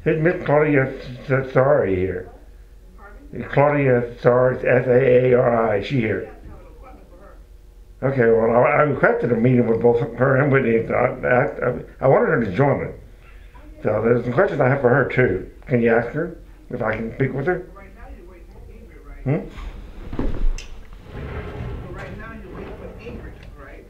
It's Miss Claudia Sorry here. Claudia Sorry, S-A-A-R-I. She here. Okay, well, I requested a meeting with both her and Whitney. I wanted her to join me. So there's some questions I have for her too. Can you ask her if I can speak with her? Hmm? Right now you're waiting for Ingrid, right?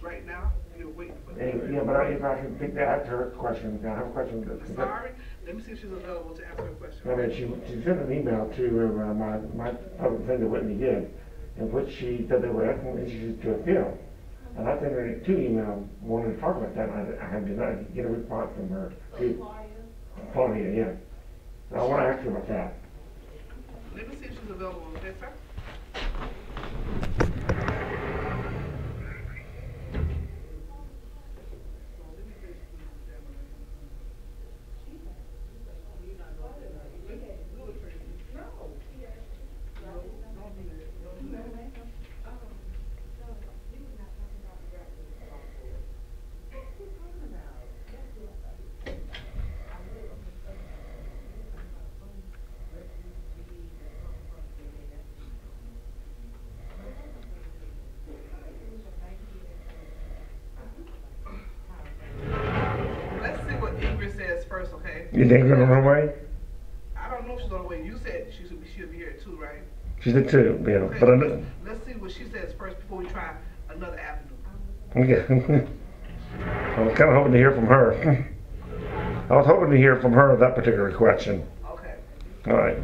Right now you're waiting for Ingrid. Yeah, but if I can pick that to her question, I have a question. Sorry, let me see if she's available to answer her question. I mean, she sent an email to my public defender Whitney did, in which she said there were excellent issues to appeal. And I sent her two emails wanting to talk about that, and I did not get a response from her. Claudia, yeah. So I want to ask her about that. Let me see if she's available, okay, sir? First, okay? You think she's on her way? I don't know if she's on her way. You said she'll be here too, right? She did too, yeah. Okay, But let's see what she says first before we try another avenue. Okay. I was kind of hoping to hear from her. I was hoping to hear from her that particular question. Okay. All right.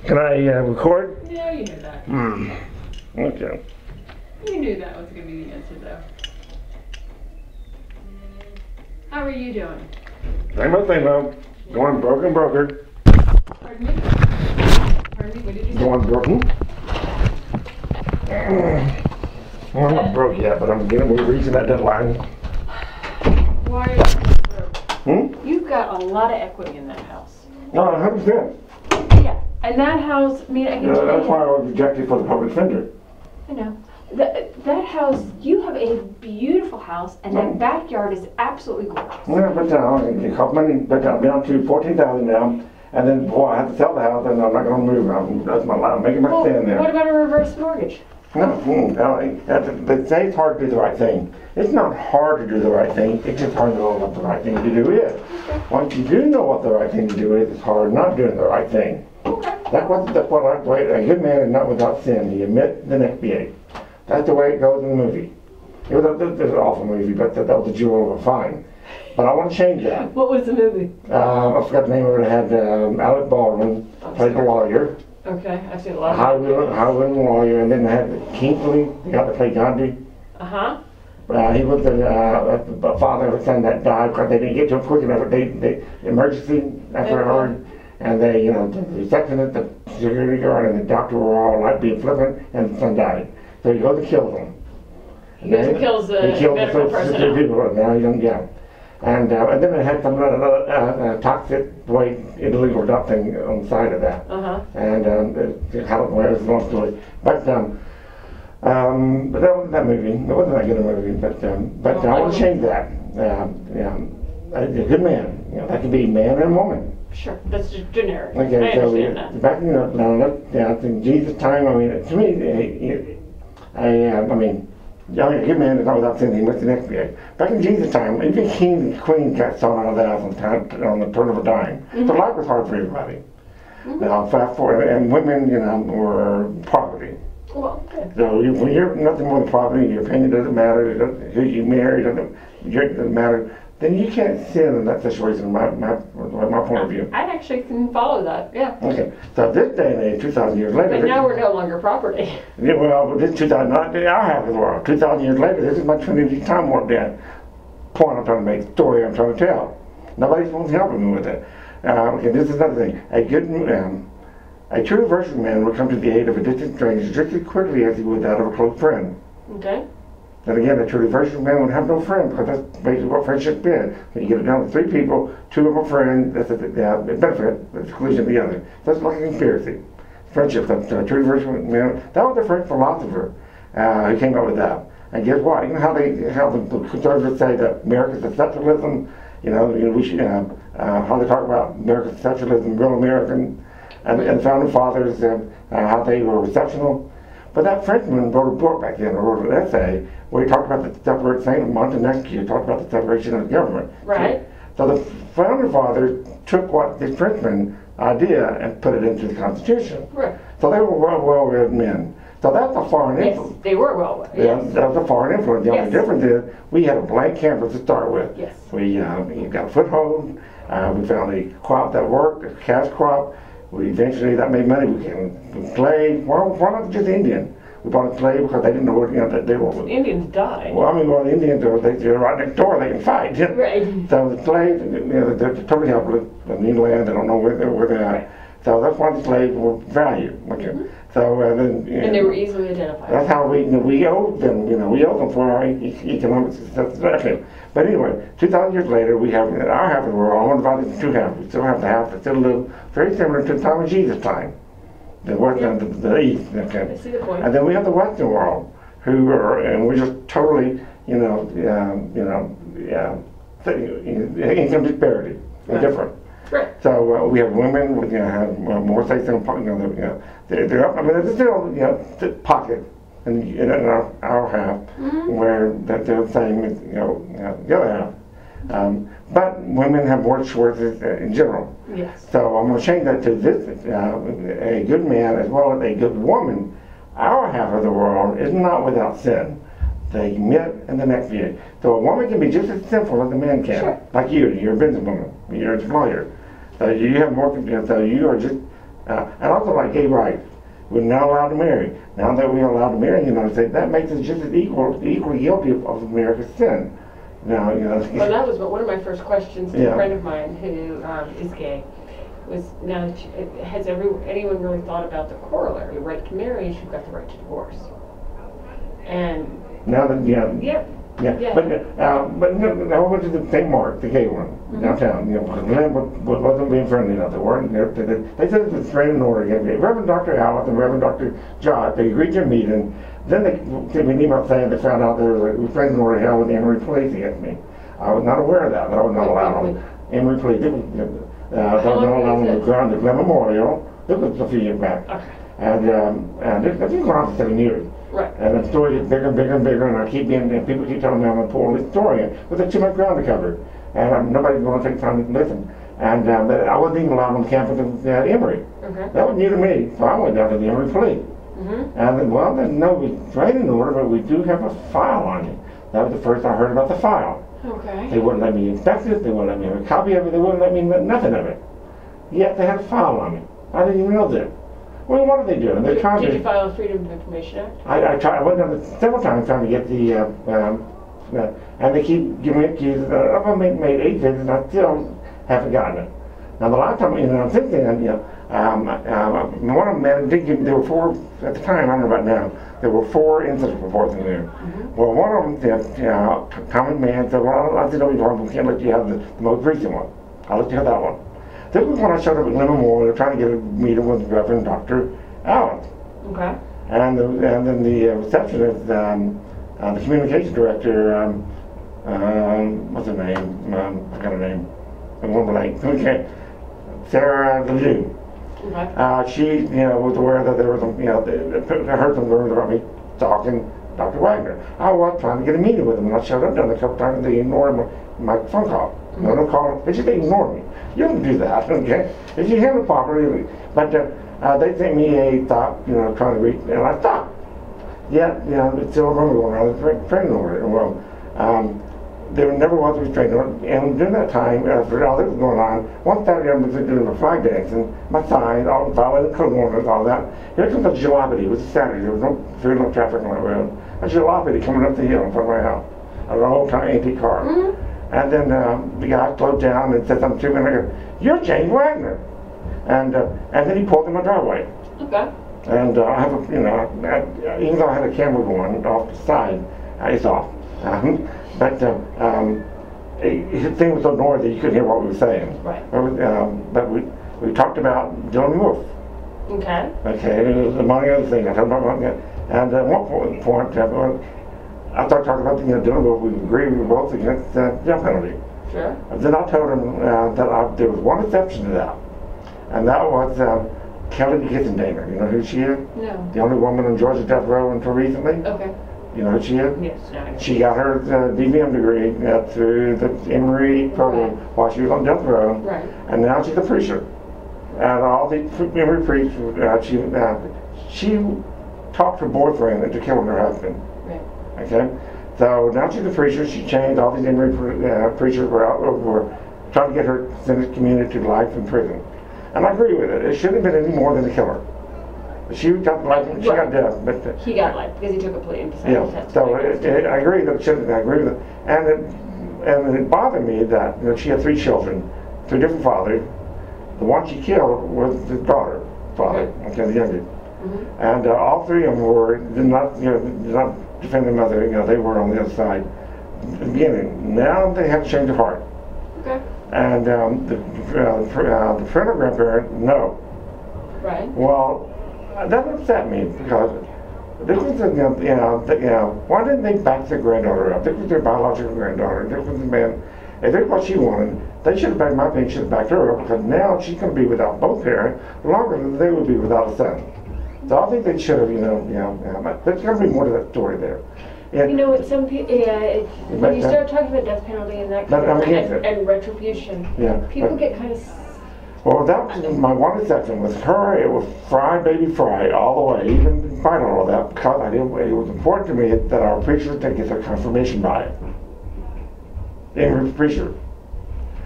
Can I record? Yeah, you knew that. Okay. You knew that was going to be the answer, though. How are you doing? Same old thing, though. Going broken broker. Pardon me? Pardon me? What did you say? Going broken. Well, I'm not broke yet, but we're reaching that deadline. Why are you broke? Hmm? You've got a lot of equity in that house. No, 100%. Yeah. And that house, I mean, I can tell That's you. why I was rejected for the public defender. I know. That house, you have a beautiful house, and that backyard is absolutely gorgeous. Yeah, but it cost money, but I'm down to $14,000 now, and then, boy, I have to sell the house, and I'm not going to move. That's my life. I'm making my stand there. What about a reverse mortgage? No, they say it's hard to do the right thing. It's not hard to do the right thing. It's just hard to know what the right thing to do is. Once you do know what the right thing to do is, it's hard not doing the right thing. Okay. That's what I play. A good man is not without sin. He admits then expiate. That's the way it goes in the movie. It was an awful movie, but that was a jewel of a find. But I want to change that. What was the movie? I forgot the name of it. It had Alec Baldwin played the lawyer. Okay, I've seen a lot of Highway lawyer, and then they had Kingsley, the guy that played Gandhi. Uh-huh. He was the father of a son that died because they didn't get to him quick enough. They emergency after I heard, and they, the receptionist, the security guard, and the doctor were all like being flippant, and the son died. So he goes and kills them. He goes and kills the medical personnel. People. Now he doesn't get them. And then it had some toxic waste illegal dump thing on the side of that. And how it was a long story. But that wasn't that movie. It wasn't that good a movie. But I want to change that. A good man. That can be man and woman. Sure, that's just generic. Okay, I understand that. Back in Jesus' time. I mean, to me, I mean, a good man is not without sin. He must expiate. Back in Jesus' time, even kings and queens got thrown out of the house on the turn of a dime. So life was hard for everybody. Fast forward, and women, were property. Well, okay. So when you're nothing more than property, your opinion doesn't matter, who you marry doesn't matter, then you can't sin in that situation, my point of view. I actually can follow that, yeah. Okay, so this day and age, 2,000 years later. But now we're no longer property. Yeah, well, this 2,000, I have as well. 2,000 years later, this is my Trinity time warp down. Point I'm trying to make, story I'm trying to tell. Nobody's helping me with it. Okay, this is another thing. A true virtuous man will come to the aid of a distant stranger just as quickly as he would that of a close friend. Okay. Then again, a truly virtuous man would have no friend, because that's basically what friendship is. When you get it down to 3 people, 2 of them are friends, that's a benefit, the exclusion of the other. That's like a conspiracy. Friendship, a truly virtuous man, that was the French philosopher who came up with that. And guess what? You know how the conservatives say that America's exceptionalism, we should, how they talk about America's exceptionalism, real American, and the founding fathers, how they were exceptional. But that Frenchman wrote a book back then, or wrote an essay, where he talked about the separation of Montesquieu, talked about the separation of government. Right. So the founding fathers took what the Frenchman idea and put it into the Constitution. Right. So they were well-read men. So that's a foreign influence. Yes, they were well. Yeah, that was a foreign influence. The only Yes. difference is we had a blank canvas to start with. Yes. We got a foothold. We found a crop that worked, a cash crop. We eventually that made money. We can play. Why not just Indian? We bought a clay because they didn't know what that they were. Indians died. Well, I mean, the Indians they're right next door. They can fight. Right. So the slaves, they're totally helpless. The new land, they don't know where they're at. Right. So that's why the slaves were valued. Okay. So then. And they were easily identified. That's how we owed them. We owe them for our economic success. But anyway, 2,000 years later, we have our half of the world. I want to divide it into 2 halves. We still have the half that still live very similar to the time of Jesus' time. The west and the east. Okay. I see the point. And then we have the Western world, who are, and we're just totally, income disparity, Right. different. Right. So we have women with, have more say than, they're up. I mean, there's still, the pocket in our half, where that they're the same as, the other half. But women have more choices in general. Yes. So I'm going to change that to this, a good man as well as a good woman. Our half of the world is not without sin. They commit and the next year. So a woman can be just as sinful as a man can. Sure. Like you're a businesswoman, you're a lawyer. So you have more, so you are just, and also like gay rights. We're not allowed to marry. Now that we're allowed to marry in the United States, that makes us just as equally guilty of America's sin. Now, Well, that was one of my first questions to Yeah. a friend of mine who is gay. Was now has anyone really thought about the corollary? Right to marry, you've got the right to divorce. And now that yeah. Yeah. But I went to the St. Mark, the gay one, downtown, because Glenn wasn't being friendly enough. They weren't. They said it was straight in order. Reverend Dr. Alice and Reverend Dr. John, they agreed to a meeting. Then they sent me an email saying they found out there was a friend in order held with Emory Police against me. I was not aware of that. I was not allowed on Emory Police. I was not allowed on the ground at Glen Memorial. This was a few years back. Okay. And it's been going on for 7 years. Right. And the story gets bigger and bigger and bigger, and and people keep telling me I'm a poor historian, but there's too much ground to cover, and nobody's going to take time to listen. And but I wasn't even allowed on the campus of Emory. Okay. That was new to me, so I went down to the Emory Police. And then, well, there's no restraining order, but we do have a file on you. That was the first I heard about the file. Okay. They wouldn't let me inspect it, they wouldn't let me have a copy of it, they wouldn't let me nothing of it. Yet they had a file on me. I didn't even know that. Well, what are they doing? They're trying Did to. you file a Freedom of Information Act? I went down several times trying to get the, and they keep giving me excuses. I've made 8 visits and I still haven't gotten it. Now the last time, since then, one of them, there were 4, at the time, I don't know about now, there were 4 incident reports in there. Well, one of them said, common man said, well, I said, no, we can't let you have the most recent one. I'll let you have that one. This was when I showed up at Glen Memorial trying to get a meeting with Reverend Dr. Allen. Okay. And then the receptionist, the communication director, what's her name? I got her name. I won't blank. Okay. Sarah Ledoux. Okay. She, was aware that there was some, I heard some rumors about me stalking Dr. Wagner. I was trying to get a meeting with him, and I showed up down there a couple times, and they ignored my phone call. No call. They just ignored me. You don't do that, okay? If you handle it properly, but they sent me a stop, trying to reach, and I stopped. Yet, it's still a rumor going around, the restraining order. Well, there never was a restraining order, and during that time, after all this was going on, one Saturday I was doing a flag dance, and my sign, all violating code orders, all that. Here comes a jalopy. It was a Saturday. There was very little traffic on that road. A jalopy coming up the hill in front of my house. An old antique car. And then the guy slowed down and said something to me, and I go, "You're James Wagner." And then he pulled in my driveway. Okay. And I have even though I had a camera going off the side, it's off. But his thing was so noisy you couldn't hear what we were saying. Right. But we talked about Dylan Wolf. Okay. Okay, among other things. I talked about and at one point, I started talking about Dylan Wolf. We agreed we were both against the death penalty. Sure. Then I told him that there was one exception to that, and that was Kelly Kitzendaner. You know who she is? No. The only woman on Georgia death row until recently. Okay. You know who she is? Yes. No. She got her DVM degree through the Emory program while she was on death row. Right. And now she's a preacher. And all the Emory priests, she talked her boyfriend into killing her husband. Right. Okay? So now she's a preacher. She changed all these Emory preachers were out over trying to get her sentenced community to life in prison. And I agree with it. It shouldn't have been any more than a killer. She got life. She got death, but he got life because he took a plea and yeah. So I agree that it shouldn't. I agree with it, and it bothered me that she had 3 children, 3 different fathers. The one she killed was the daughter, father, okay, the youngest, and all 3 of them did not defend their mother. They were on the other side at the beginning. Now they have changed of heart. Okay. And the fraternal grandparent, no. Right. Well, that upset me because this was, why didn't they back their granddaughter up? This was their biological granddaughter. This was the man. If this is what she wanted, they should have backed, my opinion, should have backed her up because now she's going to be without both parents longer than they would be without a son. So I think they should have, there's going to be more to that story there. And, What some people, when you start talking about death penalty and that kind of and retribution, people get kind of. Well, that was my one exception. With her, it was fry, baby, fry, all the way, even despite all of that, because it was important to me that our preachers didn't get their confirmation by it. Every preacher.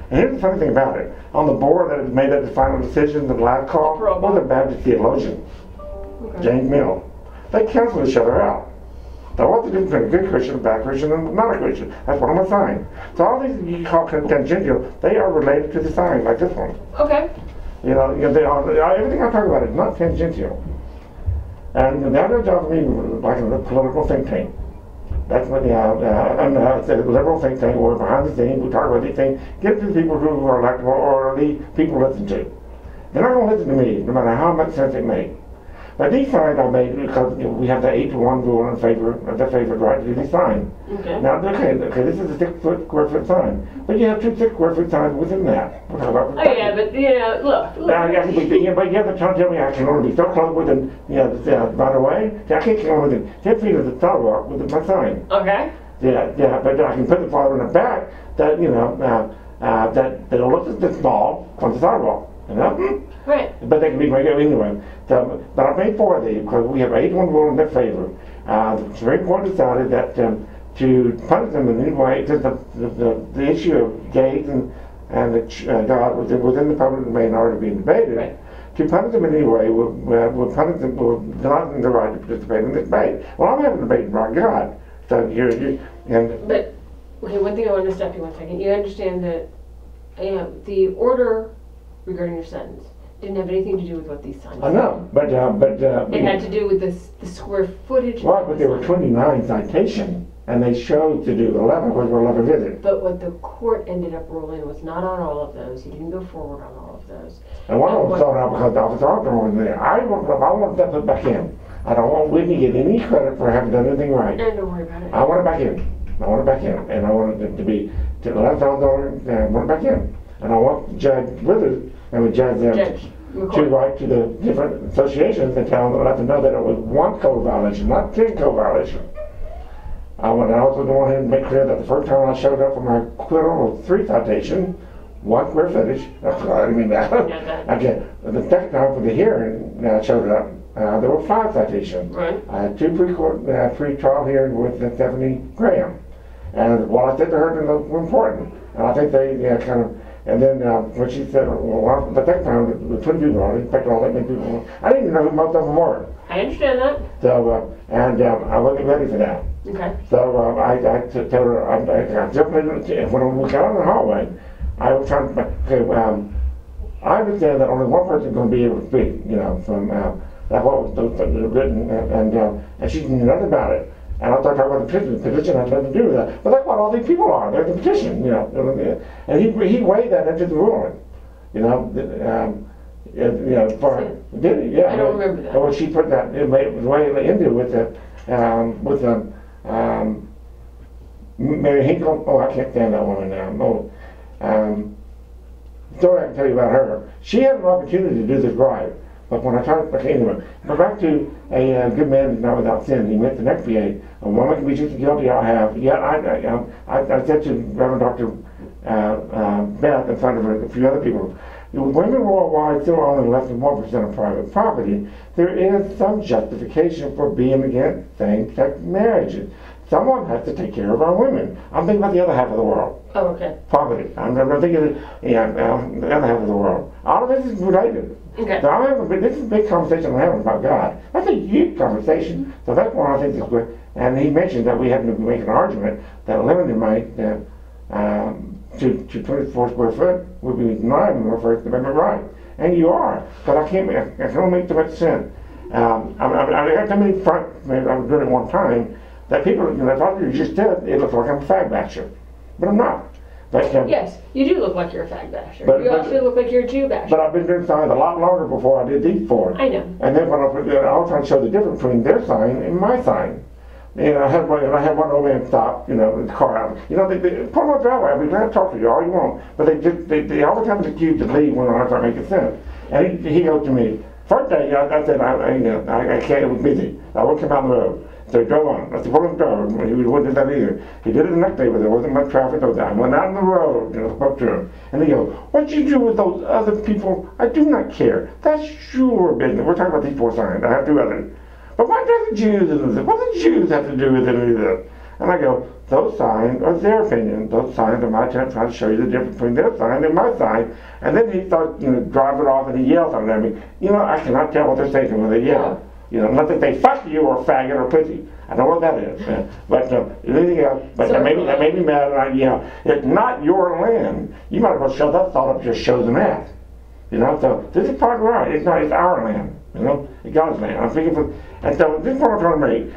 And here's the funny thing about it. On the board that made that final decision, the last call, was a Baptist theologian, James Mill. They canceled each other out. Now, what's the difference between a good Christian, a bad Christian, and not a Christian? That's one of my signs. So all these you call tangential, they are related to the sign, like this one. Okay. They are, everything I talk about is not tangential. And now their job for me was like a political think tank. That's what it's a liberal think tank. We're behind the scenes. We talk about these things. Get it to the people who are electable or the people listen to. They're not going to listen to me, no matter how much sense it makes. But these signs I made because we have the 8-to-1 rule in favor of the favored right to do these signs. Okay. Now, this is a 6 square foot sign, but you have 2 6 square foot signs within that. But look. Now, but you have to tell me I can only be so close within, right away. I can't come within 10 feet of the sidewalk with my sign. Okay. Yeah, but I can put the father in the back that that looks a small on the sidewalk. Right. But they can be regular anyway. So, but I made 4 of these because we have 8-1 rule in their favor. The Supreme Court decided that to punish them in any way, because the issue of gays and God was within the public domain already being debated. Right. To punish them in any way would punish them, would deny them the right to participate in this debate. Well, I'm having a debate about God. So But okay, one thing I want to stop you 1 second. You understand that the order regarding your sentence didn't have anything to do with what these signs. I know, but it had to do with the square footage. Right, but there were 29 citations, and they chose to do 11, which were 11 visits. But what the court ended up ruling was not on all of those. He didn't go forward on all of those. And one of them thought out because the officer was there. I want that put back in. I don't want Whitney to get any credit for having done anything right. And don't worry about it. I want it back in. And I want it to be to the last dollar. I want it back in. And I want Judge Withers and the judge to write to the different associations and tell them, let them know that it was 1 code violation, not 10 code violations. I also want him to make clear that the first time I showed up for my acquittal was 3 citations, 1 square footage. That's what I mean that. Okay. The second time for the hearing I showed up, there were 5 citations. Right. I had 2 pre-trial hearings with Stephanie Graham. And what I said to her was important. And I think they kind of. And then when she said, well, the second time, the 20 people already picked all that many people. I didn't even know who most of them were. I understand that. So, I wasn't ready for that. Okay. So I told her, I jumped in, when we got out of the hallway, I was trying to, I understand that only one person is going to be able to speak, from, that's what was written, and she knew nothing about it. And I started talking about the petition. The petition has nothing to do with that. But that's what all these people are. They're the petition, you know. And he weighed that into the ruling, you know. You know, did he? Yeah. I don't remember that. Well, she put that, it was way into with Mary Hinkle. Oh, I can't stand that woman now. Oh, story I can tell you about her. She had an opportunity to do this right. But when I tried, okay, anyway, but back to a good man is not without sin. He went to the next VA. A woman can be just as guilty. I have. Yet I said to Reverend Dr. Beth in front of a few other people, women worldwide still own less than 1% of private property. There is some justification for being against same-sex marriages. Someone has to take care of our women. I'm thinking about the other half of the world. Oh, okay. Poverty. I'm thinking, the other half of the world. All of this is related. Okay. So this is a big conversation I'm having about God. That's a huge conversation. So that's one I think is good. And he mentioned that we have to make an argument that limited might to 24 square foot would be denying the First Amendment right. And you are. But I can only make too much sense. I got too many I was doing it one time, that people, you know, thought you just did, it looks like I'm a fag basher. But I'm not. But, yes, you do look like you're a fag basher. You also look like you're a Jew basher. But I've been doing signs a lot longer before I did these four. I know. And then when I was trying to show the difference between their sign and my sign. You know, I had one old man stop, you know, in the car out. You know, they put my driveway. I'll be glad to talk to you all you want. But they always have an excuse to leave when I start making sense. And he goes to me, first day, I said, I can't, it was busy. I wouldn't come out on the road. So he drove on. I said, pull him drove. He wouldn't do that either. He did it the next day, but there wasn't much traffic. I went out on the road, you know, spoke to him. And he goes, what you do with those other people, I do not care. That's your business. We're talking about these four signs. I have two others. But why does the Jews do this? What do the Jews have to do with any of this? And I go, those signs are their opinion. Those signs are my attempt trying to show you the difference between their sign and my sign. And then he starts, you know, driving off and he yells something at me. You know, I cannot tell what they're saying when they yell. You know, unless they say fuck you or faggot or pussy. I know what that is. But anything else, but that made me mad, and I yell, it's not your land. You might as well shove that thought up your shows and ass. You know, so this is part right. It's not, it's our land. You know, it's God's land. I'm speaking for, and so this is what I'm trying to make.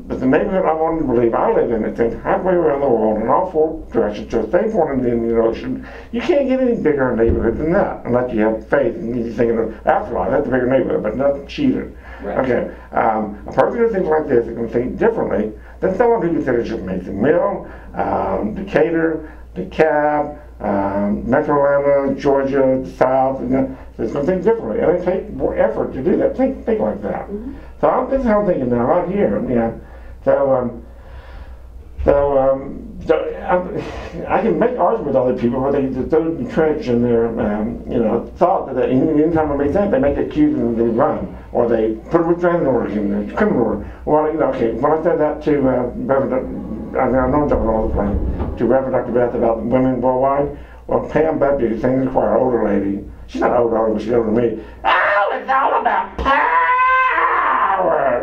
But the neighborhood I wanted to believe I live in, it's halfway around the world in all four directions, to a same point in the Indian Ocean. You can't get any bigger a neighborhood than that, unless you have faith and you're thinking of afterlife. That's a bigger neighborhood, but not cheated. Right. Okay, a person who thinks like this is going to think differently than someone who considers just Mason Mill, Decatur, DeKalb, Metro Atlanta, Georgia, the South. You know, it's going to think differently, and it takes more effort to do that. Think like that. Mm-hmm. So this is how I'm thinking now, right here. You know, I can make arguments with other people where they just don't entrench in their, you know, thought that anytime it makes sense, they make an accuse and they run, or they put a restraining order in the criminal order. Well, you know, okay, when I said that to Reverend, I know I'm talking all the time, to Reverend Dr. Beth about women worldwide, well, Pam Baptist, singing the choir, older lady, she's not older, but she's older than me. Oh, it's all about power!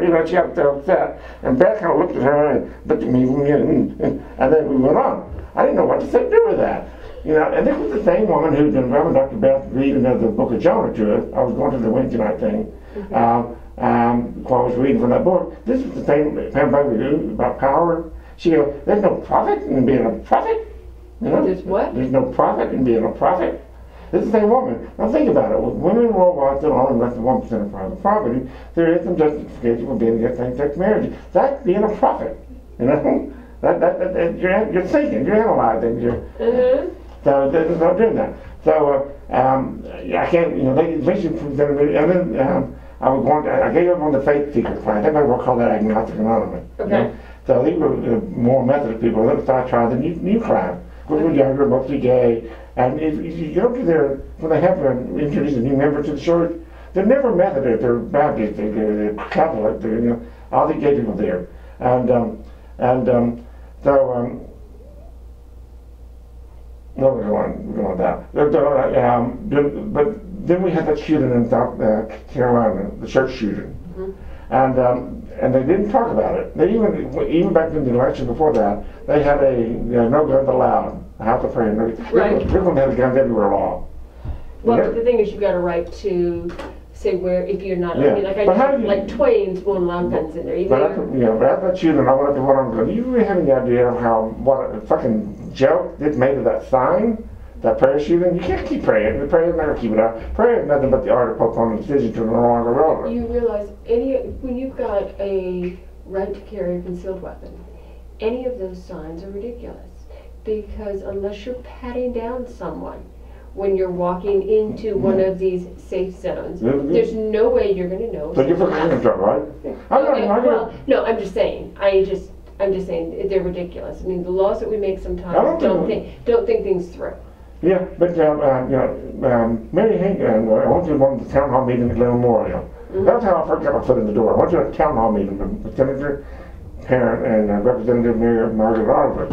You know, she got so upset. And Beth kind of looked at her and looked at me, and then we went on. I didn't know what to say to do with that. You know, and this was the same woman who'd been Reverend Dr. Beth reading the book of Jonah to us. I was going to the Wednesday night thing. While I was reading from that book. This is the same Pam Baptist do about power. She goes, there's no profit in being a prophet. You know? There's what? There's no profit in being a prophet. This is the same woman. Now think about it. With women worldwide still owning less than 1% of private property, there is some justification for being against same-sex marriage. That's being a prophet. You know? You're thinking, you're analyzing, so they're not doing that. So I can't, you know, they should present me, and then I gave up on the faith seeker class. They might well call that agnostic anonymous. Okay. You know? So these were more Methodist people. So I tried the new class, which was younger, mostly gay. And if you go to their, when they have introduced a new member to the church, they're never Methodist, they're Baptist, they're Catholic, they're, you know, all the gay people there. No, we're going that. But then we had that shooting in South Carolina, the church shooting. And they didn't talk about it. They even back in the election before that, they had a no guns allowed, a house of prayer. Right. Brooklyn had guns everywhere law. Well, but the thing is, you got a right to say where, if you're not, Yeah. I mean, like, But how do you- like Twain's won't allow guns in there, But either. but that's you, and I went up to one of them. Do you really have any idea of what a fucking joke it made of that sign, that prayer shooting? You can't keep praying. The prayer never keep it up. Prayer is nothing but the art of postponing decision to no longer relevant. You realize when you've got a right to carry a concealed weapon, any of those signs are ridiculous, because unless you're patting down someone when you're walking into one of these safe zones, there's no way you're going to know. So you're for gun control, right? Well, no, I'm just saying. I'm just saying they're ridiculous. I mean, the laws that we make sometimes don't think things through. Yeah, but Mary Hagan, I went to one of the town hall meetings at Glen Memorial. That's how I first got my foot in the door. I went to a town hall meeting with Senator Parent and Representative Margaret Oliver.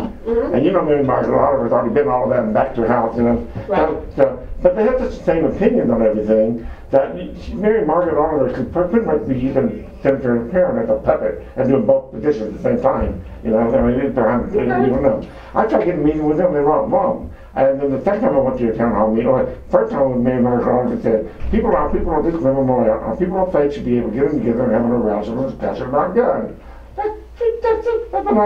And you know Mary Margaret Oliver's already been all of that and back to her house, you know. Right. But they have such the same opinions on everything that Mary Margaret Oliver could pretty much be using Senator Parent as a puppet and doing both positions at the same time. You know, I mean, it's behind the scenes, you don't know. I tried getting a meeting with them, they were wrong. And then the second time I went to a town hall meeting, or first time when Mary Margaret Oliver said, people on this memorial, people of faith should be able to get them together and have an arousal discussion about guns. That's an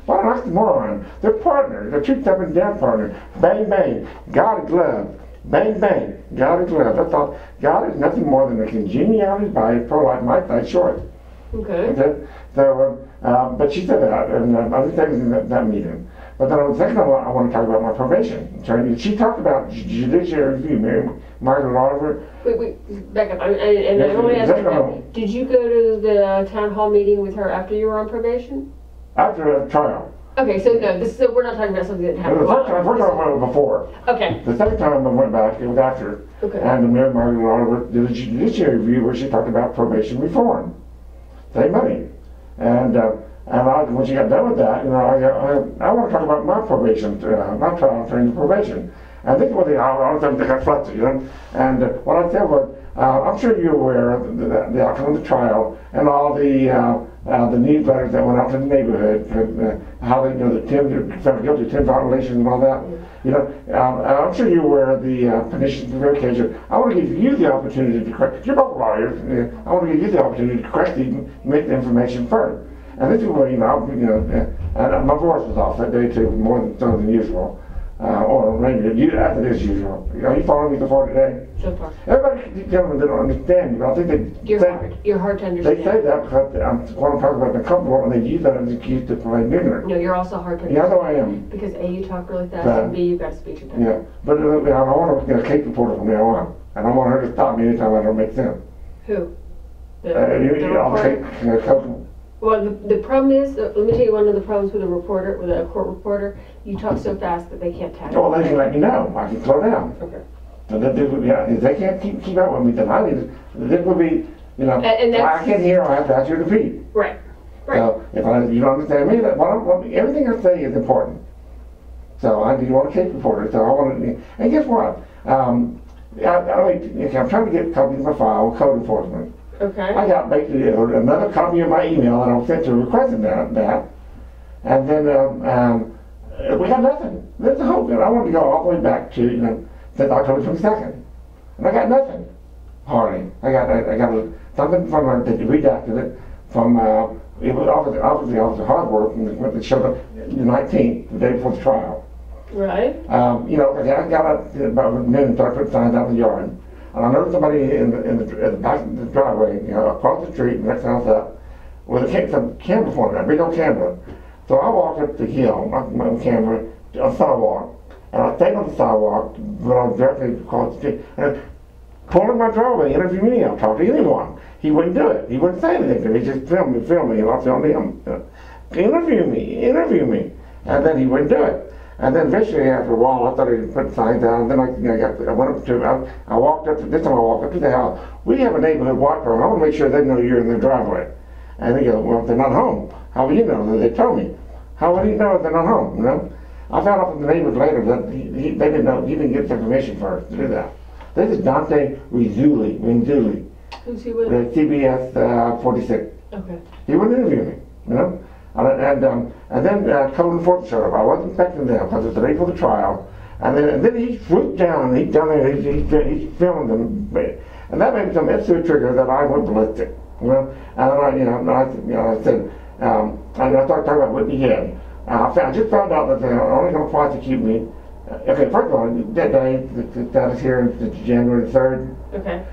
oxymoron. They're partners. They're two step and down partners. Bang, bang. God is love. Bang, bang. God is love. That's all. God is nothing more than a congeniality by pro-life might die short. Okay. So, but she said that, and I was in that meeting. But then the second time I want to talk about my probation. She talked about judiciary review, Mary Margaret Oliver. Wait, back up. And I only asked you that. Did you go to the town hall meeting with her after you were on probation? After a trial. Okay, so no, we're not talking about something that happened. The first time I went before. Okay. The second time I went back, it was after. Okay. And Mary Margaret Oliver did a judiciary review where she talked about probation reform. Save money. And when she got done with that, you know, I want to talk about my probation, my trial during the probation. And this was the honest thing that got flustered, you know. And what I said was, I'm sure you're aware of the outcome of the trial and all the newsletters that went out to the neighborhood, how they, you know, the 10 found guilty, 10 violations and all that. You know, I'm sure you're aware of the petition for verification. I want to give you the opportunity to correct. You're both lawyers. I want to give you the opportunity to correct these, make the information first. And this is where, you know, and my voice was off that day too, more than usual. Or maybe as it is usual. You know, you following me so far today? So far. Everybody, gentlemen, they don't understand you, but I think You're hard to understand. They say that because what I'm talking about, they're comfortable, and they use that as an excuse to play ignorant. No, you're also hard to understand. Yeah, I know I am. Because A, you talk really fast, and B, you've got a speech impediment. Yeah, but I don't want to get a case reporter from now on. I don't want her to stop me anytime I don't make sense. Who? I'll take coach. Well, the problem is, let me tell you one of the problems with a court reporter, you talk so fast that they can't tag you. Well, they can let me know. I can slow down. Okay. So if they can't keep up with me, then I need this would be, you know, And if I can't hear, I have to ask you to repeat. Right. Right. So if you don't understand me, everything I say is important. So you want a case reporter. So I want to, and guess what? I'm trying to get copies of my file with code enforcement. Okay. I got basically another copy of my email that I sent to requesting that. And then we got nothing. That's the whole thing. I wanted to go all the way back to, you know, since October 22nd. And I got nothing. Hardly. I got something from that redacted it from, it was obviously Officer Hardwork, and it showed up the 19th, the day before the trial. Right. You know, I got up about noon and started putting signs out in the yard. And I noticed somebody in the back of the driveway, you know, across the street, next house up, with some camera phone, a big old camera. So I walked up the hill, my camera, on the sidewalk, and I stayed on the sidewalk, but I was directly across the street, and pulled in my driveway, interview me, I'll talk to anyone. He wouldn't do it. He wouldn't say anything to me. He just film me, and I'll film him. Interview me. And then he wouldn't do it. And then eventually, after a while, I thought he'd put signs down. And then I went up to, I walked up to, this time I walked up to the house. We have a neighborhood watch program. I want to make sure they know you're in the driveway. And they go, well, if they're not home, how will you know? They told me. How will you know if they're not home, you know? I found out from the neighbors later that they didn't know, he didn't get the permission first to do that. This is Dante Rizzulli. Who's he with? CBS 46. Okay. He wouldn't interview me, you know? And then code enforcement showed up. I wasn't expecting them because it's the day for the trial. And then he swooped down and he's down there, he's filming them. And that made some instant trigger that I went ballistic. You know, and then I said, I started talking about Whitney Head. I just found out that they're only going to prosecute me. Okay, first of all, that day, that is here on January 3rd. Okay.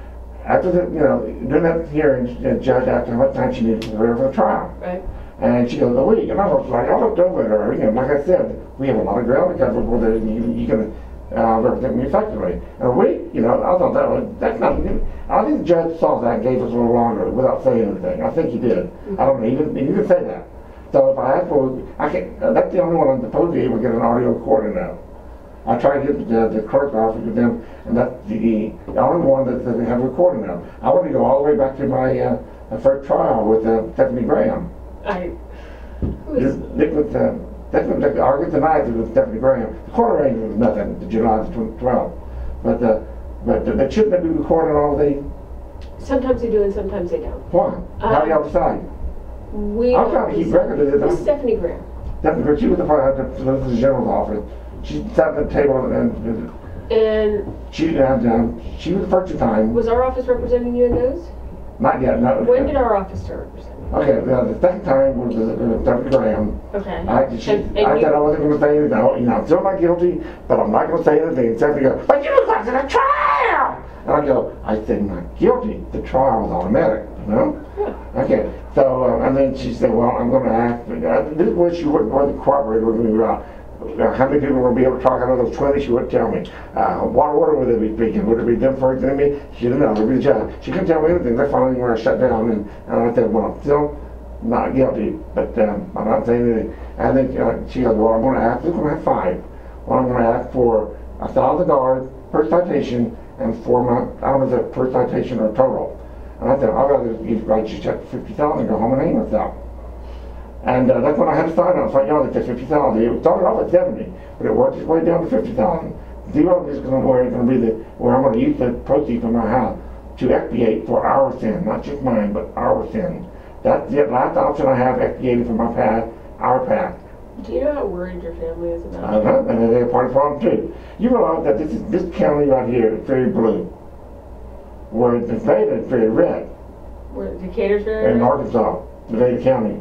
After during that hearing, the judge asked her what time she needed to prepare for the trial. Right. And she goes, a week. And I was like, I looked over at her, like I said, we have a lot of ground to cover before you can represent me effectively. And a week, I thought that's not, I think the judge saw that and gave us a little longer without saying anything. I think he did. I don't know, he didn't say that. So if I ask for, that's the only one I'm supposed to be able to get an audio recording of. I tried to get the clerk's office with them, and that's the only one that they have a recording of. I want to go all the way back to my first trial with Stephanie Graham. That's August the 9th with Stephanie Graham. The court range was nothing, the July 12th. But they shouldn't be recording all the... Sometimes they do and sometimes they don't. Why? How do y'all decide? I'm trying to keep record of it. Who's Stephanie Graham? Stephanie Graham, she was the Solicitor General's office. She sat at the table and she was the first time. Was our office representing you in those? Not yet, no. When did our office start representing you? Okay, the second time was Stephanie Graham. Okay. I said I wasn't going to say anything. I'm still not guilty, but I'm not going to say anything. And Stephanie goes, but you were going to a trial! And I go, I said not guilty. The trial was automatic, Yeah. Okay, so, and then she said, well, I'm going to ask, this is where she wasn't cooperating with me about how many people were going to be able to talk. Out of those 20, she wouldn't tell me. What order would they be speaking? Would it be them first and me? She didn't know. It would be the judge. She couldn't tell me anything. That's finally where I shut down. And I said, well, I'm still not guilty, but I'm not saying anything. And then she goes, well, I'm going to ask, this one has 5. Well, I'm going to ask for $1,000 per citation and 4 months. I don't know if it's per citation or total. And I said, I'd rather write you a check for $50,000 and go home and hang myself. And that's when I had to sign up. So I know that the $50,000. It started off at 70, but it worked its way down to $50,000. Zero is going to be where I'm going to use the proceeds from my house to expiate for our sin, not just mine, but our sin. That's the last option I have, expiating for my past, our past. Do you know how worried your family is about it? And they're part of the problem too. You realize that this county right here is very blue, whereas Nevada is very red. Where Decatur's very red? In Arkansas, Nevada County.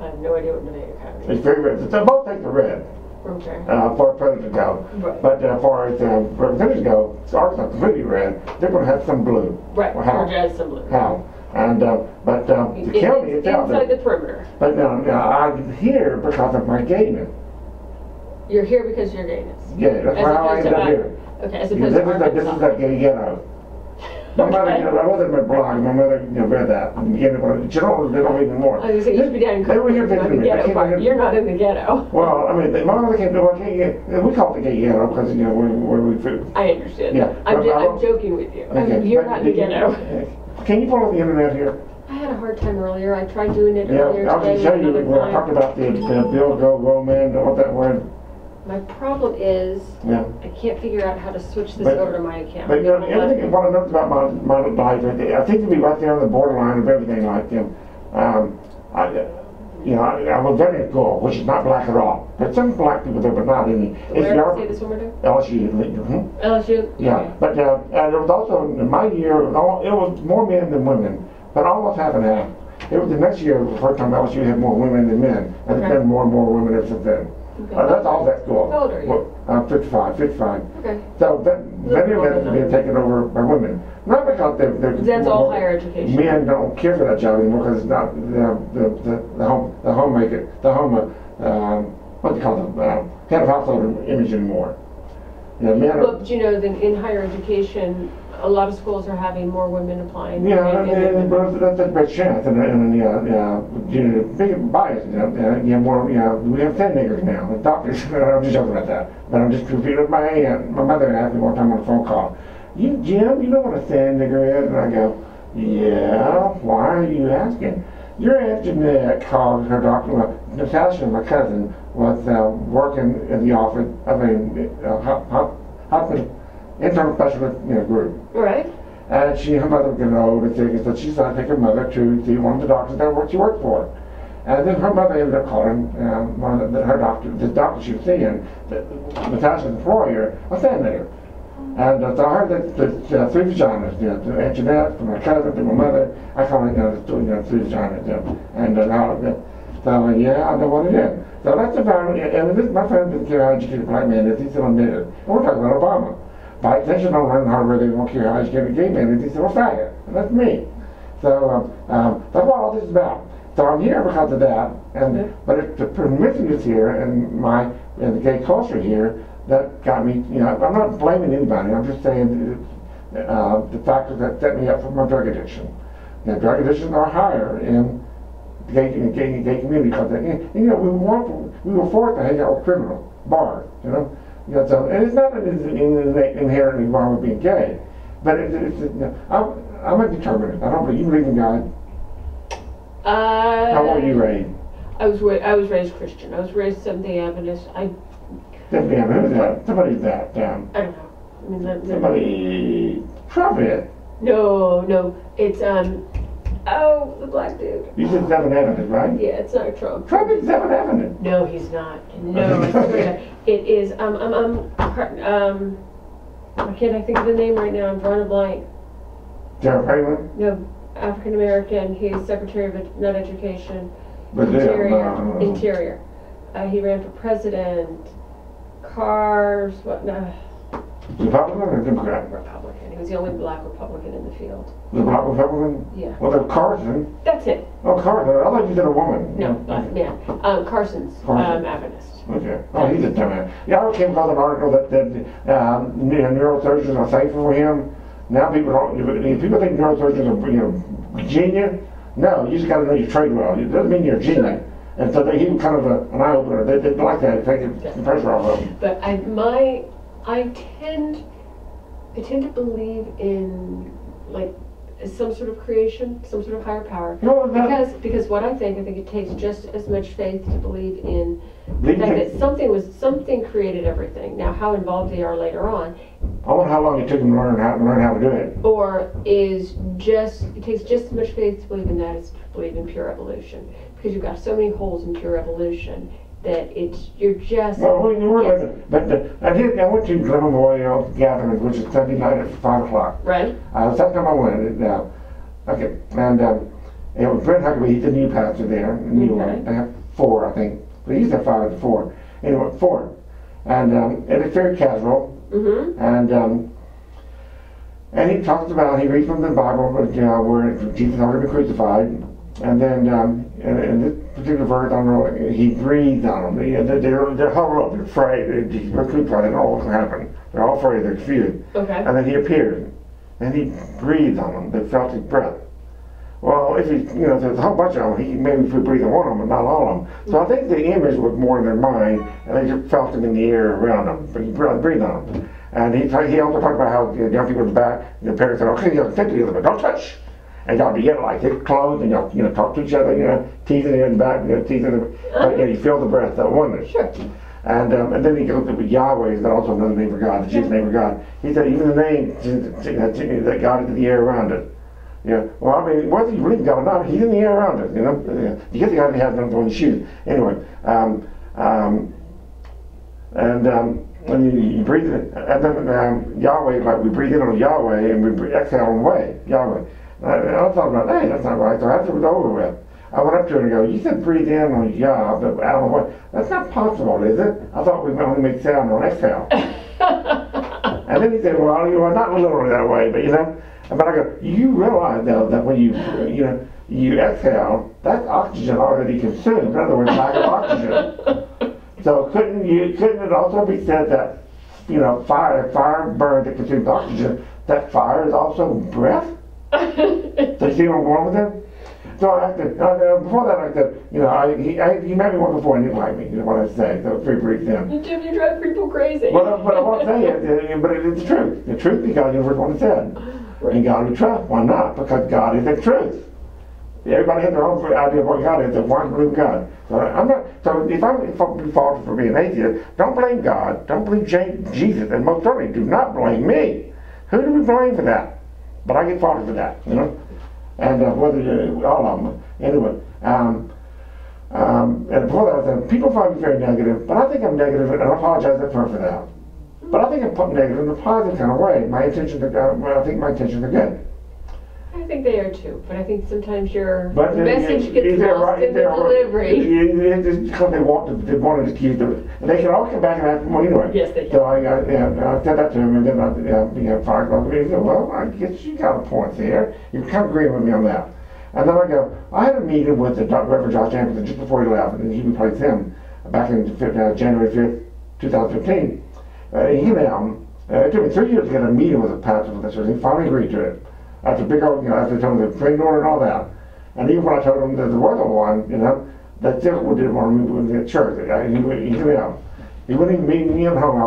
I have no idea what Nevada County is. It's very red. So both states are red. Okay. For president go. Right. But as far as representatives go, Arkansas is completely red. They're going to have some blue. Right. Or how? Georgia has some blue. How? And but the county itself. Inside the perimeter. But I'm here because of my gayness. You're here because of your gayness. Yeah, that's how I ended up here. Okay, as opposed to Arkansas. This is a gay ghetto. My mother, I wasn't in my blog. My mother, read that. She don't read anymore. I was going to say, you should be down in Cleveland. You're not in the ghetto. Well, I mean, my mother came to we call it the gay ghetto because, where we food. I understand. Yeah. I'm joking with you. Okay. You're not in the ghetto. Can you pull up the internet here? I had a hard time earlier. I tried doing it Yeah, earlier I was today. going to tell you when I talked about the Bill Go Roman, what that word. My problem is, yeah. I can't figure out how to switch this over to my account. But everything I want to know about my life, I think to be right there on the borderline of everything like them. I was very at school, which is not black at all. There's some black people there, but not any. Where did I say this one more time? LSU. Mm-hmm. LSU? Yeah, Okay. But and it was also, in my year, it was more men than women, but almost half and half. It was the next year, the first time LSU had more women than men, and it's been more and more women ever since then. Okay. That's all that school. How old are you? I'm 55. Okay. So many of them are being taken over by women. Not because they're that's all higher education. Men don't care for that job anymore because it's not the homemaker, what do you call them, head of household image anymore. Men but you know, in higher education, a lot of schools are having more women applying. Yeah, that's a big chance, big bias. More. We have 10 niggers now. The doctors. I'm just joking about that, but I'm just repeating my aunt. My mother asked me one time on a phone call, Jim, you know what a thin nigger is?" And I go, "Yeah. Why are you asking?" Your Aunt Jeanette called her doctor. Natasha, my cousin, was working in the office of a hospital. Internal specialist group. Right. And her mother was getting old and sick, and so she decided to take her mother to see one of the doctors that she worked for. And then her mother ended up calling her doctor, the doctor she was seeing, Natasha's employer, a sand nigger. And so I heard that the three vaginas, to Aunt Jeanette, from my cousin, to my mother, I call it, three vaginas, and so yeah, I know what it is. So that's about it. And this, my friend didn't care how educated a black man is. He said, I'm it. And we're talking about Obama. By extension, don't learn Harvard, they don't care how educated a gay man is. He said, well, faggot. And that's me. So that's what all this is about. So I'm here because of that. And but it's the promiscuous here and the gay culture here that got me. I'm not blaming anybody. I'm just saying the factors that set me up for my drug addiction. Drug addictions are higher in the gay community because we were forced to hang out with criminals, bars, so, and it's not that it's inherently wrong with being gay, but I'm a determinist. I don't believe. You believe in God? How were you raised? I was raised Christian. I was raised Seventh-day Adventist. Seventh-day Adventist. Who's that? Somebody's that. I don't know. Somebody. Trumpet. No. It's the black dude. You said Seventh Adventist, right? Yeah, it's not Trump. Trump is Seventh Adventist. No, he's not. No, I swear. It is. Why can't I think of the name right now? I'm drawing a blank. Jared Palin? No, African American. He's Secretary of Not Education. But Interior. He ran for president. Cars. What? No. Republican or Democrat? Republican. He was the only black Republican in the field. The black Republican? Yeah. Well, there's Carson. That's it. Oh, Carson. I thought you said a woman. No, black man. Carson's Adventist. Okay. Oh, he's a dumbass. Yeah, I came across an article that neurosurgeons are thankful for him. Now people think neurosurgeons are genius. No, you just got to know your trade well. It doesn't mean you're a genius. And so he was kind of an eye opener. They like that, taking some pressure off of them. But I tend to believe in like some sort of creation, some sort of higher power. Because what I think it takes just as much faith to believe in the fact that something created everything. Now, how involved they are later on. I wonder how long it took them to learn how to do it. Or it takes just as much faith to believe in that as to believe in pure evolution, because you've got so many holes in pure evolution that you're just. Well, I went to Glen gatherings, which is Sunday night at 5 o'clock. Right. Second time I went. Okay, and it was Brent Huckabee. He's the new pastor there in New York. They have 4, I think. They used to have 5 and 4. Anyway, 4, and it's very casual. Mm-hmm. And he talks about, he reads from the Bible where Jesus had already been crucified. And then, in this particular verse, I don't know, he breathed on them. They're huddled up, they're afraid. They don't know what's going to happen. They're all afraid, they're confused. Okay. And then he appeared, and he breathed on them. They felt his breath. Well, if there's a whole bunch of them, he maybe breathed on one of them, but not all of them. So I think the image was more in their mind, and they just felt him in the air around them. But he breathed on them. And he also talked about how young people in the back, the parents said, okay, take the other, but don't touch. And y'all be getting like this close, and y'all talk to each other, teasing in the back, teasing them. But you feel the breath, that oneness. Sure. And then he goes to Yahweh, is also another name for God, the chief name for God. He said even the name that God is in the air around us. Well, I mean, whether you believe in God or not, He's in the air around us. You get the guy that has nothing on his shoes. Anyway, when you breathe it, and then Yahweh, like we breathe in on Yahweh and we exhale on way, Yahweh. I thought about, hey, that's not right. So after it was over with, I went up to her and go, you said breathe in on Yah, but out on what? That's not possible, is it? I thought we only make sound on exhale. And then he said, well, you are not literally that way, but But I go, you realize though that when you exhale, that's oxygen already consumed. In other words, lack of oxygen. So couldn't it also be said that fire burns, it consumes oxygen, that fire is also breath? So you see where I'm going with that? So before that I said, he met me once before and he didn't like me, is what I say. So 3 briefs in. Jim, you drive people crazy. But I want to say it, but it's the truth. The truth because you heard what I said. Right. And God we trust. Why not? Because God is the truth. Everybody has their own idea of what God is. They want to believe God. So if I'm faulted for being atheist, don't blame God. Don't believe Jesus, and most certainly do not blame me. Who do we blame for that? But I get faulted for that, And whether all of them, anyway. And before that, I said people find me very negative, but I think I'm negative, and I apologize for that. But I think I'm putting negative in a positive kind of way. My intentions are, I think my intentions are good. I think they are too, but I think sometimes your But message gets lost in the delivery. It's because they wanted to keep it. And they can all come back and ask more anyway. Yes, they can. So I said that to him, and then I fired off. He said, well, I guess you got a point there. You kind of agree with me on that. And then I go, I had a meeting with the Reverend Josh Anderson just before he left, and he replaced him back in January 5th, 2015. He emailed him. It took me 3 years to get a meeting with the pastor for this, and he finally agreed to it. After big old, after I told him the training order and all that. And even when I told him that there wasn't one, that still didn't want to move to the church. He wouldn't even meet me at home. I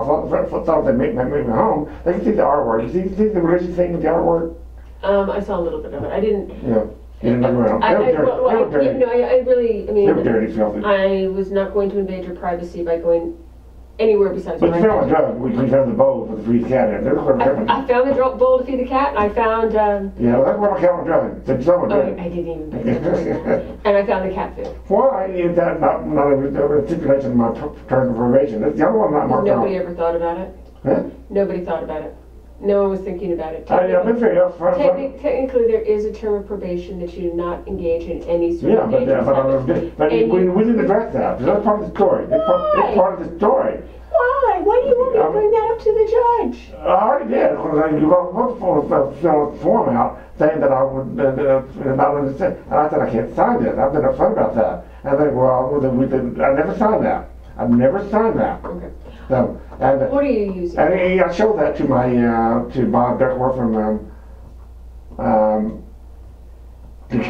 thought they'd make me home. They could see the artwork. You see the religious thing with the artwork? I saw a little bit of it. I didn't. Yeah. You didn't look around. They were dirty. I really, I mean, they were dirty, filthy. I was not going to invade your privacy by going anywhere besides. But you found a drug. We found the bowl for the free cat in. I found the bowl to feed the cat. And I found. Yeah, well, that's what I found a drug. The drug. I didn't even. Pay attention. And I found the cat food. Why is that not a stipulation in my terms of probation? That's the other one not marked out. Nobody ever thought about it. Huh? Nobody thought about it. No one was thinking about it. I've been very upfront. Technically, there is a term of probation that you do not engage in any sort of dangerous habit. But we didn't address that. That's part of the story. It's part of the story. Why? Why do you want me to bring that up to the judge? I already did. You wrote a form out saying that I would not understand. And I said, I can't sign this. I've been upfront about that. And they I never signed that. I've never signed that. Okay. So, what are you using? And I showed that to to Bob Duckworth from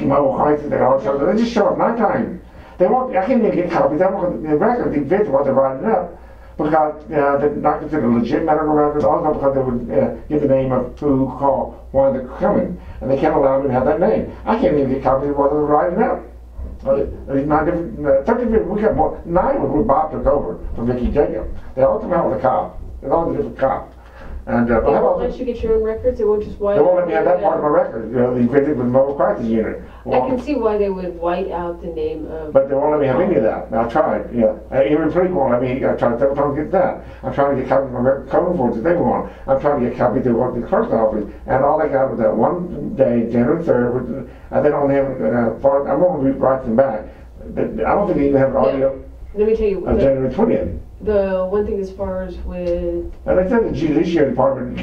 Mobile Crisis. They all showed that. They just show up 9 times. They won't. I can't even get copies. They won't. The record, the event, what they're writing up, because they're not considered legit medical records. Also because they would give the name of who called one of the coming, and they can't allow me to have that name. I can't even get copies of what they're writing up. These 9 different, 30, we got more, 9 when Bob took over from Vicky Jacob. They all come out with a cop. They're all a different cop. And they won't let you get your own records. They won't just white. They won't let me have that part of my record. The visit with the mobile crisis unit. Well, I can see why they would white out the name of. But they won't let me have any of that. I tried. Yeah, even police won't let me. I tried several times to get that. I'm trying to get copies of my record code forms that they want. I'm trying to get copies of what the clerk's office. And all they got was that one day, January 3rd. And they don't have. I'm going to write them back. I don't think they even have an audio. Let me tell you. January 20th. The one thing as far as with. And they said the judiciary department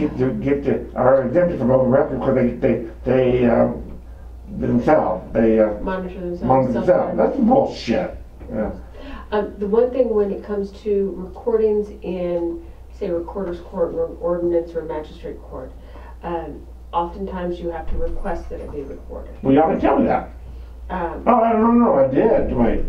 are exempted from open records because they themselves monitor themselves. That's bullshit. Yeah. The one thing when it comes to recordings in, say, recorder's court or ordinance or magistrate court, oftentimes you have to request that it be recorded. Well, y'all didn't tell me that. I don't know. I did. Wait.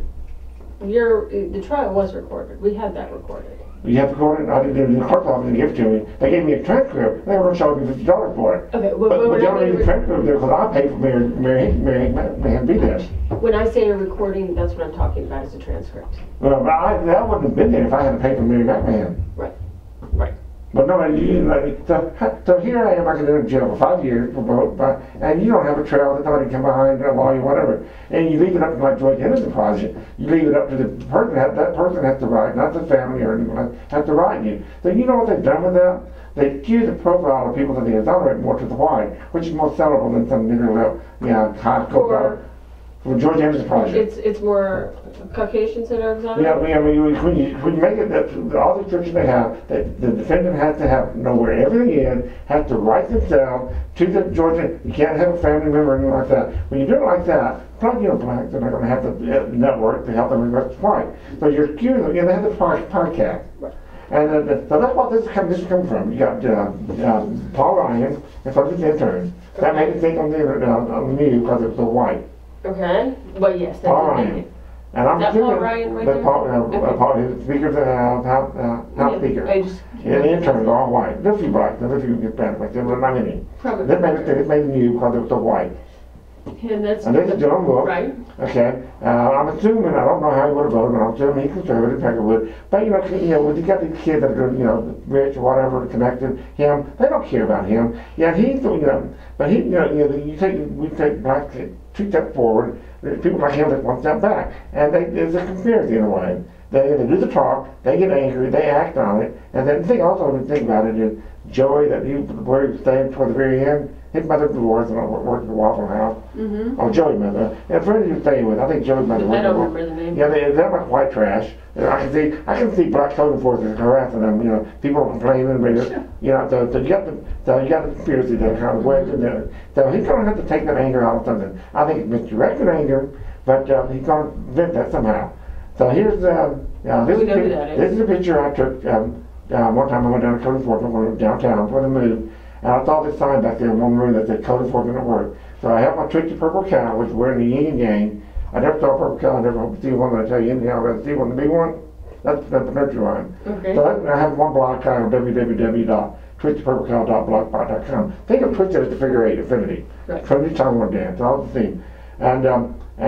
The trial was recorded. We had that recorded. You have to record it. I didn't. The clerk's office didn't give it to me. They gave me a transcript. They were going to charge me $50 for it. Okay. But you don't need the transcript there because I paid for Mary to be there. When I say a recording, that's what I'm talking about is a transcript. Well, but that wouldn't have been there if I had to pay for Mary McMahon. Right. Right. But no, so here I am, I can go to jail for 5 years for both, and you don't have a trail, there's nobody come behind a lawyer, whatever. And you leave it up to like George Henderson project, you leave it up to the person, that person has to write, not the family or anyone has to write you. So you know what they've done with that? They skew the profile of people that they exonerate more to the white, which is more sellable than some nigger, high school from George Henderson project. It's more Caucasians that are exonerated? Yeah, when you make it that all the restrictions they have, that the defendant has to know where everything is, has to write themselves to the Georgia. You can't have a family member or anything like that. When you do it like that, probably blacks are not going to have the network to help them arrest white. So you're skewing them. They have the podcast. Right. And so that's what this is coming from. You got Paul Ryan in front of his intern. That made it think on the news because it was so white. Okay. Well, yes. That's Paul Ryan. And I'm Paul Ryan right there? Paul, his speaker, House Speaker. And the interns are all white. There's a few blacks, there's a few Hispanics, but not many. Probably. This made the news because it was so white. And this is John Wolf. Right. Okay. I'm assuming, I don't know how he would have voted, but I'm assuming he's conservative, Pecker would. But when you got these kids that are, rich or whatever, connected, they don't care about him. Yeah, he's, but he, we take blacks 2 steps forward, people like him take 1 step back. And there's a conspiracy in a way. They do the talk, they get angry, they act on it, and then the thing also to think about it is Joey, where he was staying toward the very end, his mother divorced and worked at the Waffle House. Mm-hmm. Oh, Joey's mother. And a friend he was staying with, I think Joey's mother. I don't remember the name. Yeah, they're like white trash. I can see black code enforcement harassing them. You know, people complaining, you know. So you got the conspiracy that kind of wedge in there. So he's going to have to take that anger out of something. I think it's misdirected anger, but he's going to vent that somehow. So here's this is a picture I took one time. I went down to code enforcement downtown for the move. And I saw this sign back there in one room that said code enforcement at work. So I have my Twitchy Purple Cow, which is wearing the yin and yang. I never saw a purple cow, I never hope to see one, but I tell you anything, I'd rather see one than be one. That's the nurture line. Okay. So I have one blog titled www.twitchypurplecow.blogspot.com. Think of Twitch as the figure eight infinity. Right. Trinity time one dance, all the theme. So I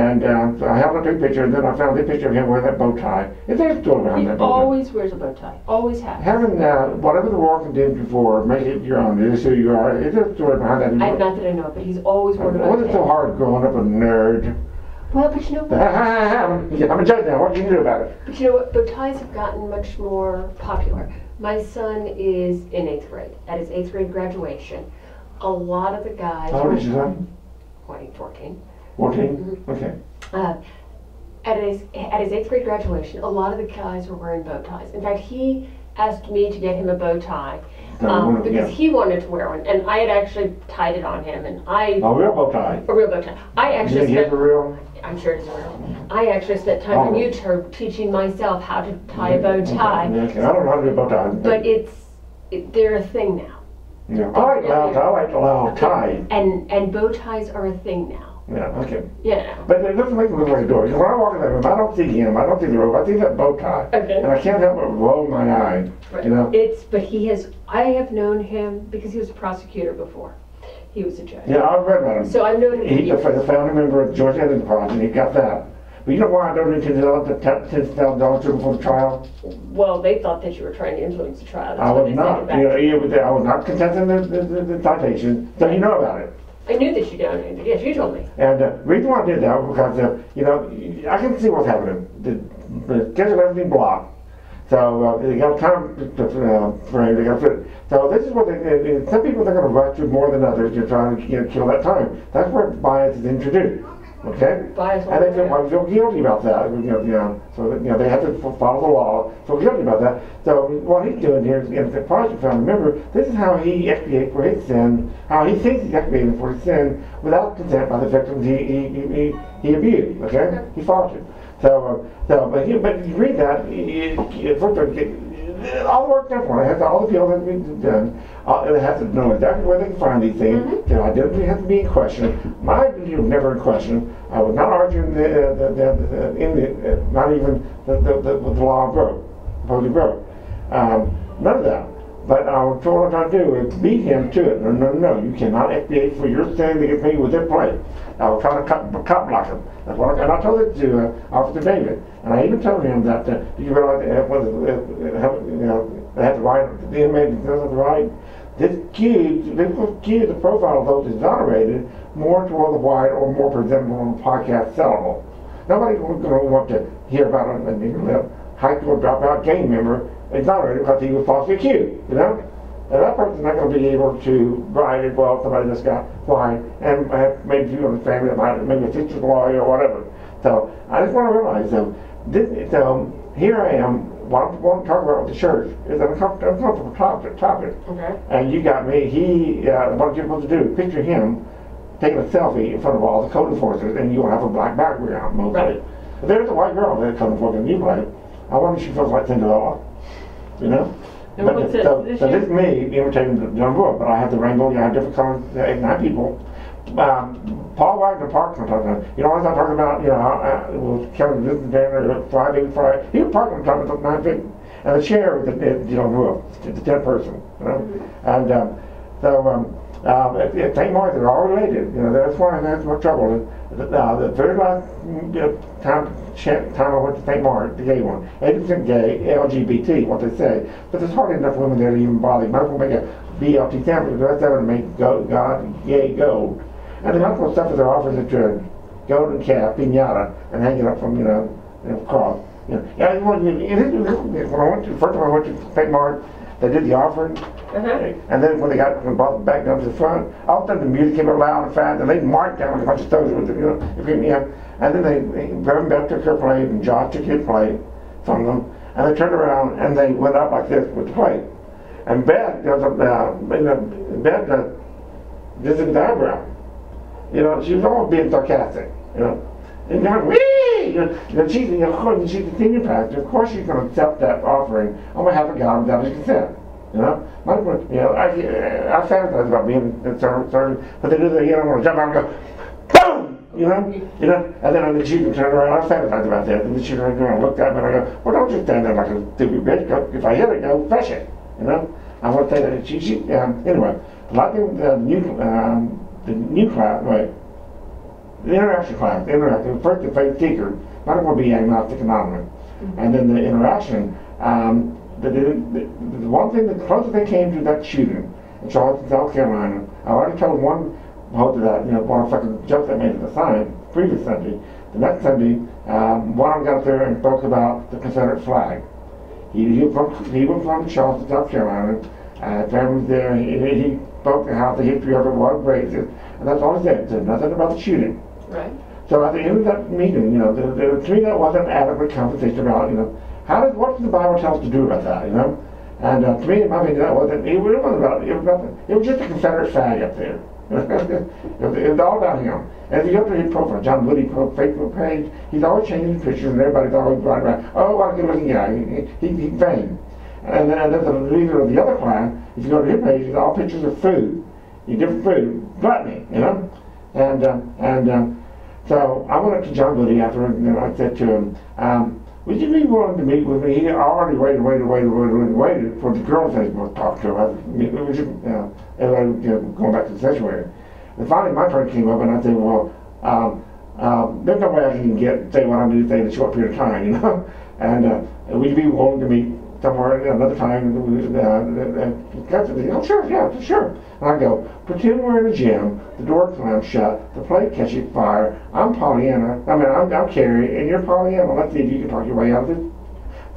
happened to take a picture, and then I found the picture of him wearing that bow tie. Is there a story behind He that bow tie? always wears a bow tie. Always has. Having whatever the Walking did before, make it your own. This is who you are. Is there a story behind that? Not that I know of, but he's always worn a bow tie. Was it so hard growing up a nerd? Well, but you know what? I'm a judge now. What can you do about it? But you know what? Bow ties have gotten much more popular. My son is in 8th grade. At his 8th grade graduation, a lot of the guys. How old is your son? 14. 14? Mm-hmm. Okay. At his 8th grade graduation, a lot of the guys were wearing bow ties. In fact, he asked me to get him a bow tie because he wanted to wear one, and I had actually tied it on him, and A real bow tie? A real bow tie. I actually You have a real? I'm sure it is real. I actually spent time on YouTube teaching myself how to tie a bow tie. Okay. I don't know how to do a bow tie. But they're a thing now. Yeah. I like the loud tie. And bow ties are a thing now. Yeah, okay. Yeah. But it doesn't make me look like a door. When I walk in that room, I don't see him, I don't see the rope, I see that bow tie. Okay. And I can't help but roll my eye. Right. You know? I have known him because he was a prosecutor before. He was a judge. Yeah, I've read about him. So I've known him. He's a founding member of the Georgia Editing Project, and he got that. But you know why I donated $10,000 to him before the trial? Well, they thought that you were trying to influence the trial. That's I why was they not. sent it back. I was not contesting the citation, so you know about it. I knew that you donated. Yes, you told me. And the reason why I did that was because, I can see what's happening. The schedule everything blocked. So they got time frame, they got to fit. So this is what some people are going to rush through more than others to try to kill that time. That's where bias is introduced. Okay? Bias. And they feel guilty about that. So they have to follow the law, feel guilty about that. So what he's doing here is, if the project found, remember, this is how he expiates for his sin, how he thinks he's expiating for his sin without consent by the victims he abused. Okay? He faulted. But you read that, all the work done for it. It has all the people that have been done. It has to know exactly where they can find these things. Mm-hmm. Their identity has to be in question. My identity was never in question. I was not arguing not even the law broke, supposedly broke. None of that. But what I'm trying to do is beat him to it. No, you cannot expiate for your sin against me with this plate. I was trying to cop block him. That's what and I told it to Officer David. And I even told him that you realize they had the right, the inmate doesn't have the right. This cube, the profile of those exonerated more toward the white or more presentable on the podcast sellable. Nobody's going to want to hear about a high school dropout gang member exonerated because he was falsely accused, And that person's not going to be able to write it, well, somebody just got white and have maybe you in the family that might maybe a sister's lawyer or whatever. So I just want to realize here I am. What I want to talk about with the church is an uncomfortable topic. Okay. And you got me. What you're supposed to do? Picture him taking a selfie in front of all the code enforcers, and you will have a black background mostly. Right. But there's a white girl that code enforcement you play. I wonder if she feels like Cinderella. And what's this is me imitating the John Book, but I have the rainbow. I have different colors. 9 people. Paul Wagner parked sometimes. As I'm talking about, was Kevin Vincent Danner, Friday. He was parked on top of 9 feet. And the chair was the 10th person. And St. Martha, they're all related. That's what trouble is. The very last time I went to St. Martin, the gay one, 80% gay, LGBT, what they say. But there's hardly enough women there to even bother. You might as well make a BLT sample, the rest of it make God gay gold. And they might as well stuff their offers at gold and calf, pinata, and hang it up from, cross. Yeah, when I went to, first time I went to St. Mark, they did the offering, and then when they brought them back down to the front, all of a sudden the music came out loud and fast, and they marched down like a bunch of stones with it, and then Reverend Beth took her plate, and Josh took his plate from them, and they turned around and they went up like this with the plate. And Beth goes up now, Beth this is the eyebrow. She was almost being sarcastic, And they went, wee! She's a senior pastor. Of course she's going to accept that offering on behalf of God without his consent. I fantasize about being in service, but they do that, I'm going to jump out and go, boom! And then she can turn around. I fantasize about that. And then she turns around and looked at me and I go, well, don't just stand there like a stupid bitch. Go, if I hit it, go, fetch it. I want to say that anyway, like the new class, wait. The interaction class, first the faith seeker, not going to be agnostic anonymous. And then the interaction, the one thing, the closest they came to that shooting in Charleston, South Carolina, I already told one host of that, one of the fucking jokes I made at the sign, previous Sunday. The next Sunday, one of them got up there and spoke about the Confederate flag. He was from Charleston, South Carolina, family was there, he spoke to how the history of it was racist, and that's all he said. He said nothing about the shooting. Right. So at the end of that meeting, to me that wasn't adequate conversation about, what does the Bible tell us to do about that, And to me, in my opinion, that wasn't, it was just a Confederate flag up there. It was all about him. And if you go to his profile, John Woody Facebook page, he's always changing his pictures and everybody's always running around, oh, what a good looking guy, he's vain. And then the leader of the other class, if you go to his page, it's all pictures of food, different food, gluttony, So I went up to John Woody after, and I said to him, would you be willing to meet with me? He already waited for the girls they were talking to him. Going back to the sanctuary. And finally my turn came up and I said, well, there's no way I can say what I need to say in a short period of time, And would you be willing to meet somewhere another time? Oh, sure, yeah, sure. And I go, pretend we're in a gym, the door slams shut, the plate catches fire, I'm Pollyanna, I'm Carrie, and you're Pollyanna. Let's see if you can talk your way out of this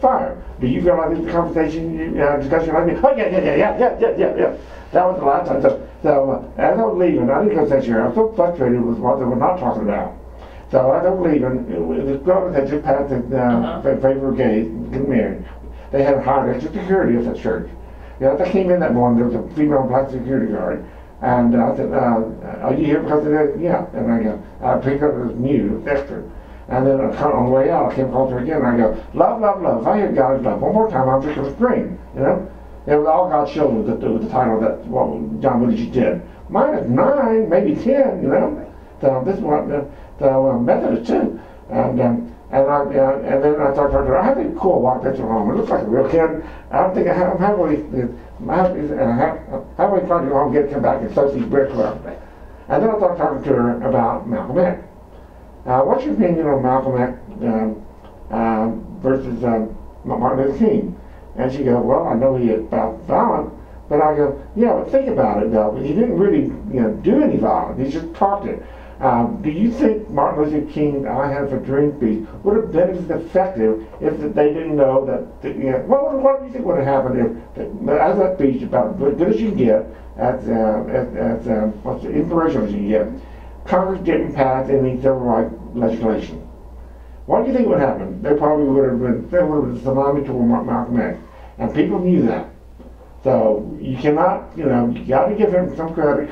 fire. Do you feel like this is a conversation, discussion like me? Oh, yeah. That was the last time. So as I was leaving, I didn't go to sanctuary. I was so frustrated with what they were not talking about. So as I was leaving, the girl had just passed in favor of gays, getting married. They had hired extra security at that church. As I came in that morning, there was a female black security guard. And I said, are you here because of that? Yeah. And I picked up this news, extra. And then on the way out, I came across her again, and I go, love, love, love. If I hear God's love one more time, I'm just going to scream, It was all God's children that was the title of that, what John Woody did. Mine is 9, maybe 10, So this one, the Methodist too. And then I started talking to her. I had a cool walk back to home. It looks like a real kid. I don't think I'm halfway trying to go home, come back and associate Brick Club. Right. And then I started talking to her about Malcolm X. What's your opinion on Malcolm X versus Martin Luther King? And she goes, well, I know he is violent, but I go, yeah, but think about it though. He didn't really do any violence. He just talked it. Do you think Martin Luther King, I Have a Dream speech would have been as effective if they didn't know that, what do you think would have happened if, as that speech about as good as you can get, as inspirational as you can get, Congress didn't pass any civil rights legislation? What do you think would happen? There would have been a tsunami toward Malcolm X, and people knew that. So you cannot, you got to give him some credit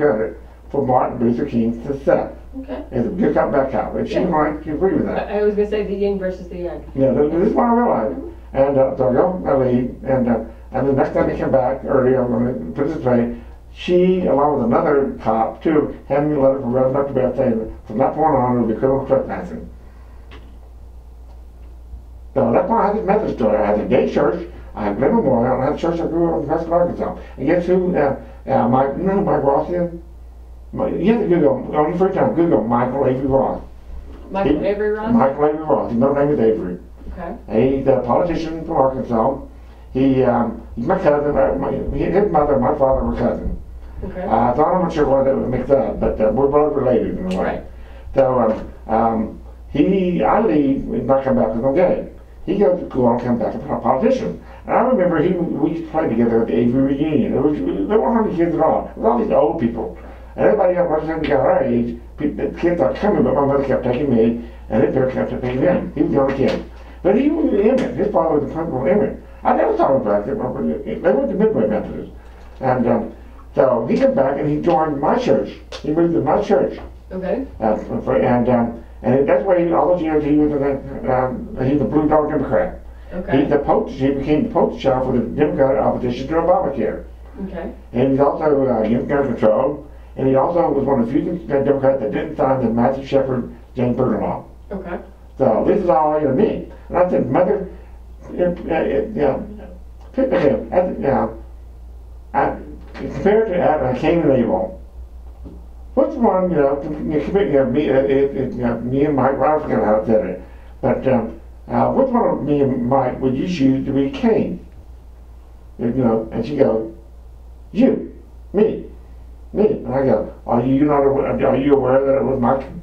for Martin Luther King's success. Okay. It's a good cop, back cop. And she might agree with that. I was going to say the yin versus the yang. Yeah, this is what I realized. And so I go, I leave, and the next time I come back early, I'm going to participate. She, along with another cop, too, handed me a letter from Reverend Dr. Beth saying, from that point on, it will be criminal trespassing. So that's why I have this Methodist story. I have a gay church, I have Glen Memorial, and I have a church I grew up in Prescott, Arkansas. And guess who, Mike Ross is? You have to Google, on your free time, Google Michael Avery Ross. Avery Ross? Michael Avery Ross. His middle name is Avery. Okay. He's a politician from Arkansas. He's my cousin. His mother and my father were cousins. Okay. So I'm not sure why they would mix up, but we're both related in a way. Right. So I leave, and not come back because I'm gay. he goes to school and comes back as a politician. And I remember we used to play together at the Avery reunion. There weren't any kids at all. It was all these old people. And everybody else, by the time they got our age, the kids started coming, but my mother kept taking me, and his parents kept taking him. He was the only kid. But he was an immigrant. His father was a principal immigrant. I never saw him back there. They went to Midway Methodist. And so he came back and he joined my church. He moved to my church. Okay. And that's why all those years he was he's a blue dog Democrat. Okay. He became the poster child for the Democratic opposition to Obamacare. Okay. And he's also against gun control. And he also was one of the few Democrats that didn't sign the Matthew Shepard James Berger law. Okay. So this is all me. And I said, Mother, compared to Cain and Abel, which one, me and Mike, I forgot how to say it, but which one of me and Mike would you choose to be Cain? And she goes, you, me. And I go, are you aware that it was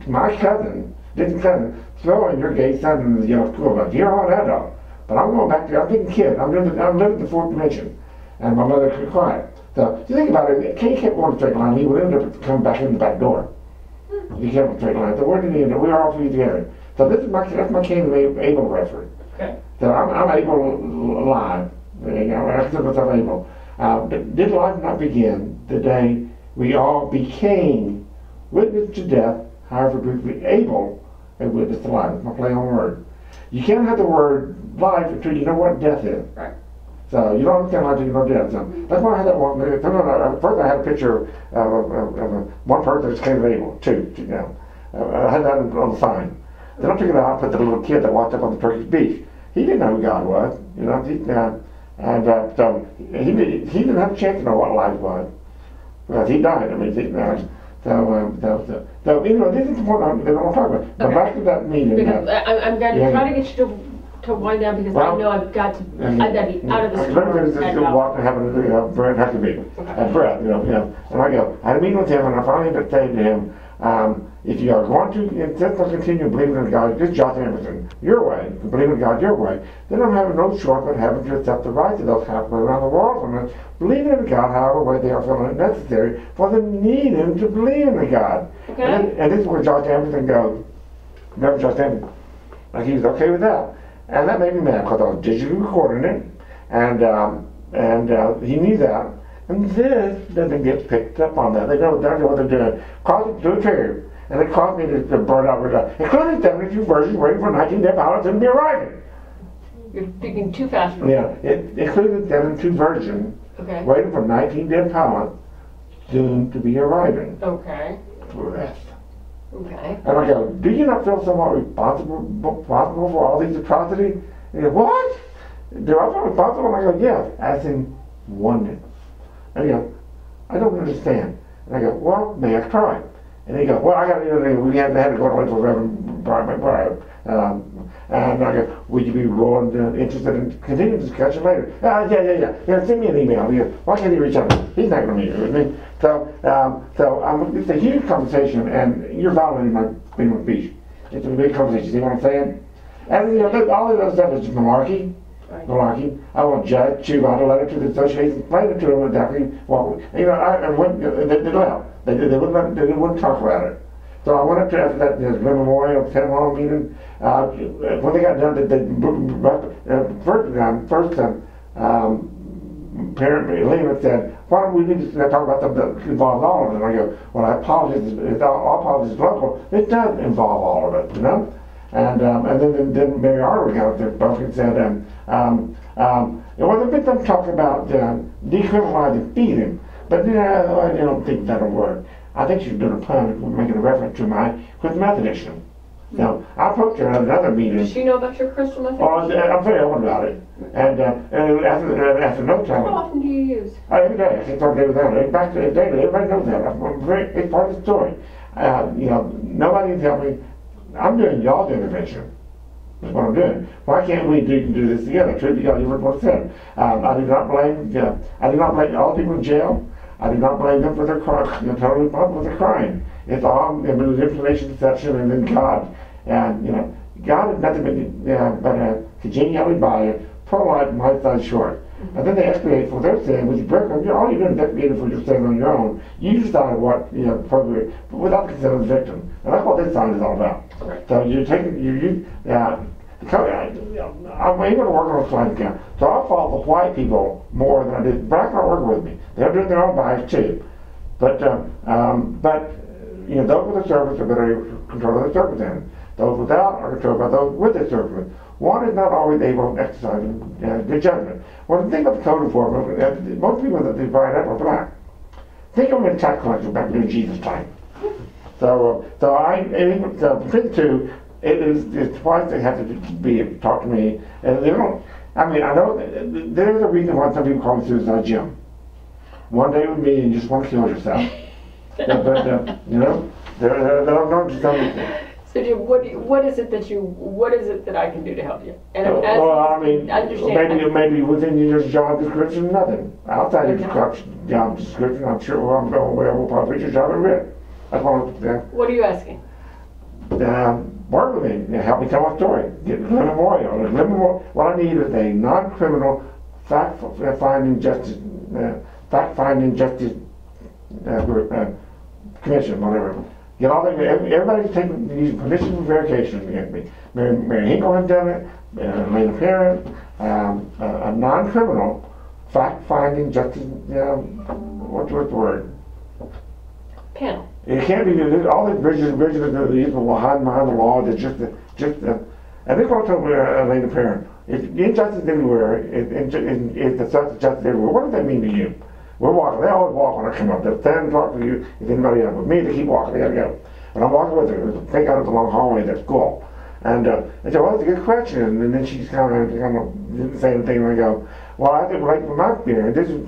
my cousin, distant cousin, throwing your gay son in the school bus? You're all that dog. But I'm going back there, I'm thinking kid, I'm living in the fourth dimension. And my mother kept quiet. So if you think about it, Cain kept going straight line, he would end up coming back in the back door. He kept on straight line. So where did he end up? We were all three together. So that's my Cain and Abel reference. Okay. So I'm able alive. I consider myself able. Did life not begin the day we all became witness to death, however briefly able a witness to life? It's my play on word. You can't have the word life until you know what death is. Right. So you don't understand life until you know death. So that's why I had that one. First I had a picture of one person that came able, two. I had that on the sign. Then I took it out and put the little kid that walked up on the Turkish beach. He didn't know who God was. So he didn't have a chance to know what life was. Because he died. This is what I want to talk about. But back to that meeting. Because I'm going to try to get you to wind down because I know I've got to be out of this. Let me just go walk and have a bread, have to be a bread, And I go, I had a meeting with him, and I finally ended up saying to him, if you are going to insist on continue believing in God, just Josh Anderson, your way, believing in God your way, then I'm having no choice but having to accept the rights of those halfway around the world from us, believing in God however way they are feeling it necessary for them needing to believe in God. Okay. And this is where Josh Anderson goes. Remember Josh Anderson? Like he was okay with that. And that made me mad because I was digitally recording it, and he knew that. And this doesn't get picked up on that. They know exactly what they're doing. Caused it to a trigger. And it caused me to burn out with that. Including 72 versions waiting for 19 dead pilots to be arriving. You're thinking too fast for me. Yeah, it included 72 versions waiting for 19 dead pilots soon to be arriving. Okay. Breath. Okay. And I go, do you not feel somewhat responsible for all these atrocities? And he goes, what? Do I feel responsible? And I go, yes, as in oneness. And he goes, I don't understand. And I go, well, may I try? And he goes, well, I got to, we had to go to Reverend Brian. And I go, would you be willing interested in continuing discussion later? Yeah, send me an email. He goes, why can't he reach out? He's not going to meet with me. So it's a huge conversation, and you're violating my freedom of speech. It's a big conversation. See what I'm saying? And all of that stuff is just malarkey. Malarkey. I want Judge to write a letter to the association, explain it to them exactly what they left. They wouldn't talk about it. So I went up to after that memorial town hall meeting. When they got done, parent Lehman said, why don't we need to talk about something that involves all of it? And I go, well, I apologize. All politics is local. It does involve all of it, And then Mary Arnold got up there and said, it wasn't a bit them talking about decriminalizing feeding, but I don't think that'll work. I think she's doing a pun, making a reference to my crystal meth addiction. Now, I approached her at another meeting. Does she know about your crystal meth addiction? I'm very open about it. And after no time. How often do you use? Every day. I can talk every day. In fact, daily, everybody knows that. It's part of the story. Nobody can tell me. I'm doing y'all's intervention. That's what I'm doing. Why can't we do this together? Truth be told, you heard what I said. I do not blame all people in jail. I do not blame them for their crime. They're totally responsible for their crime. It's all manipulation, deception, and then God. And God is nothing but congeniality biased, pro-life, and life-size short. And then they expiate for their sin, which is break. All you're doing is expiating for your sin on your own. You decide what appropriate, but without the consent of the victim. And that's what this sign is all about. Right. So you're taking I'm able to work on a slide account. So I fault the white people more than I did. Blacks aren't working with me. They're doing their own bias too. But those with the service are better control of the circumstance. Those without are controlled by those with the circumstance. One is not always able to exercise good judgment. Well, the thing about the code enforcement, most people that divide up are black. Think of them in tax collection back in Jesus' time. So between the two, it's twice they have to talk to me, and they don't. I mean, I know there's a reason why some people call me Suicide Jim. One day with me and you just want to kill yourself. They're not to some. So Jim, what is it that I can do to help you? And I'm asking, well, I mean, understand. maybe within your job description, nothing. Outside your job description, I'm sure I'm going we'll probably put your job in red. That's What are you asking? Work with me, help me tell my story. Get memorial. What I need is a non-criminal fact-finding justice commission, whatever. Get all everybody's taking permission for verification against me. Mary Hinkle has done it, Lena Parent, a non-criminal fact-finding justice, what's the word? Panel. It can't be, all these bridges of the hiding behind the law, and this one told me, Lena Parent, if injustice everywhere, if the justice everywhere, what does that mean to you? We're walking, they always walk when I come up. They'll stand and talk to you, if anybody else. With me, they keep walking, they gotta go. And I'm walking with her, take out of the long hallway, that's cool. And I said, well, that's a good question. And then she's kind of didn't say anything, and I go, well, I think, like, from my experience, this is,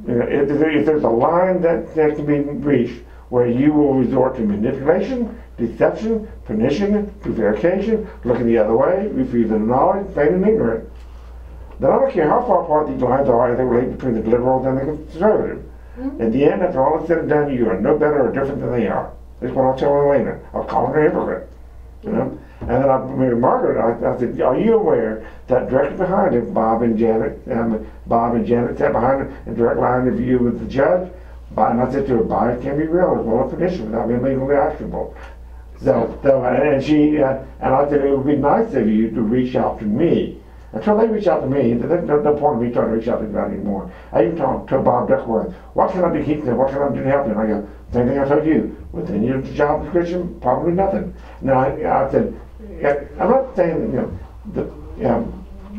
if there's a line that can be reached where you will resort to manipulation, deception, permission, prevarication, looking the other way, refusing knowledge, feigning ignorance, then I don't care how far apart these lines are as they relate between the liberals and the conservatives. Mm-hmm. In the end, after all is said and done, you are no better or different than they are. That's what I'll tell Elena. I'll call her a hypocrite. You know? And then I married Margaret. I said, are you aware that directly behind him, Bob and Janet sat behind him in direct line of view with the judge? And I said to her, bias can be real as well as permission without being legally actionable. And I said, it would be nice of you to reach out to me. Until they reach out to me, there's no point in me trying to reach out to anybody anymore. I even told Bob Duckworth, what can I do to keep them? What can I do to help them? I go, same thing I told you. Within your job description, probably nothing. Now, I said, I'm not saying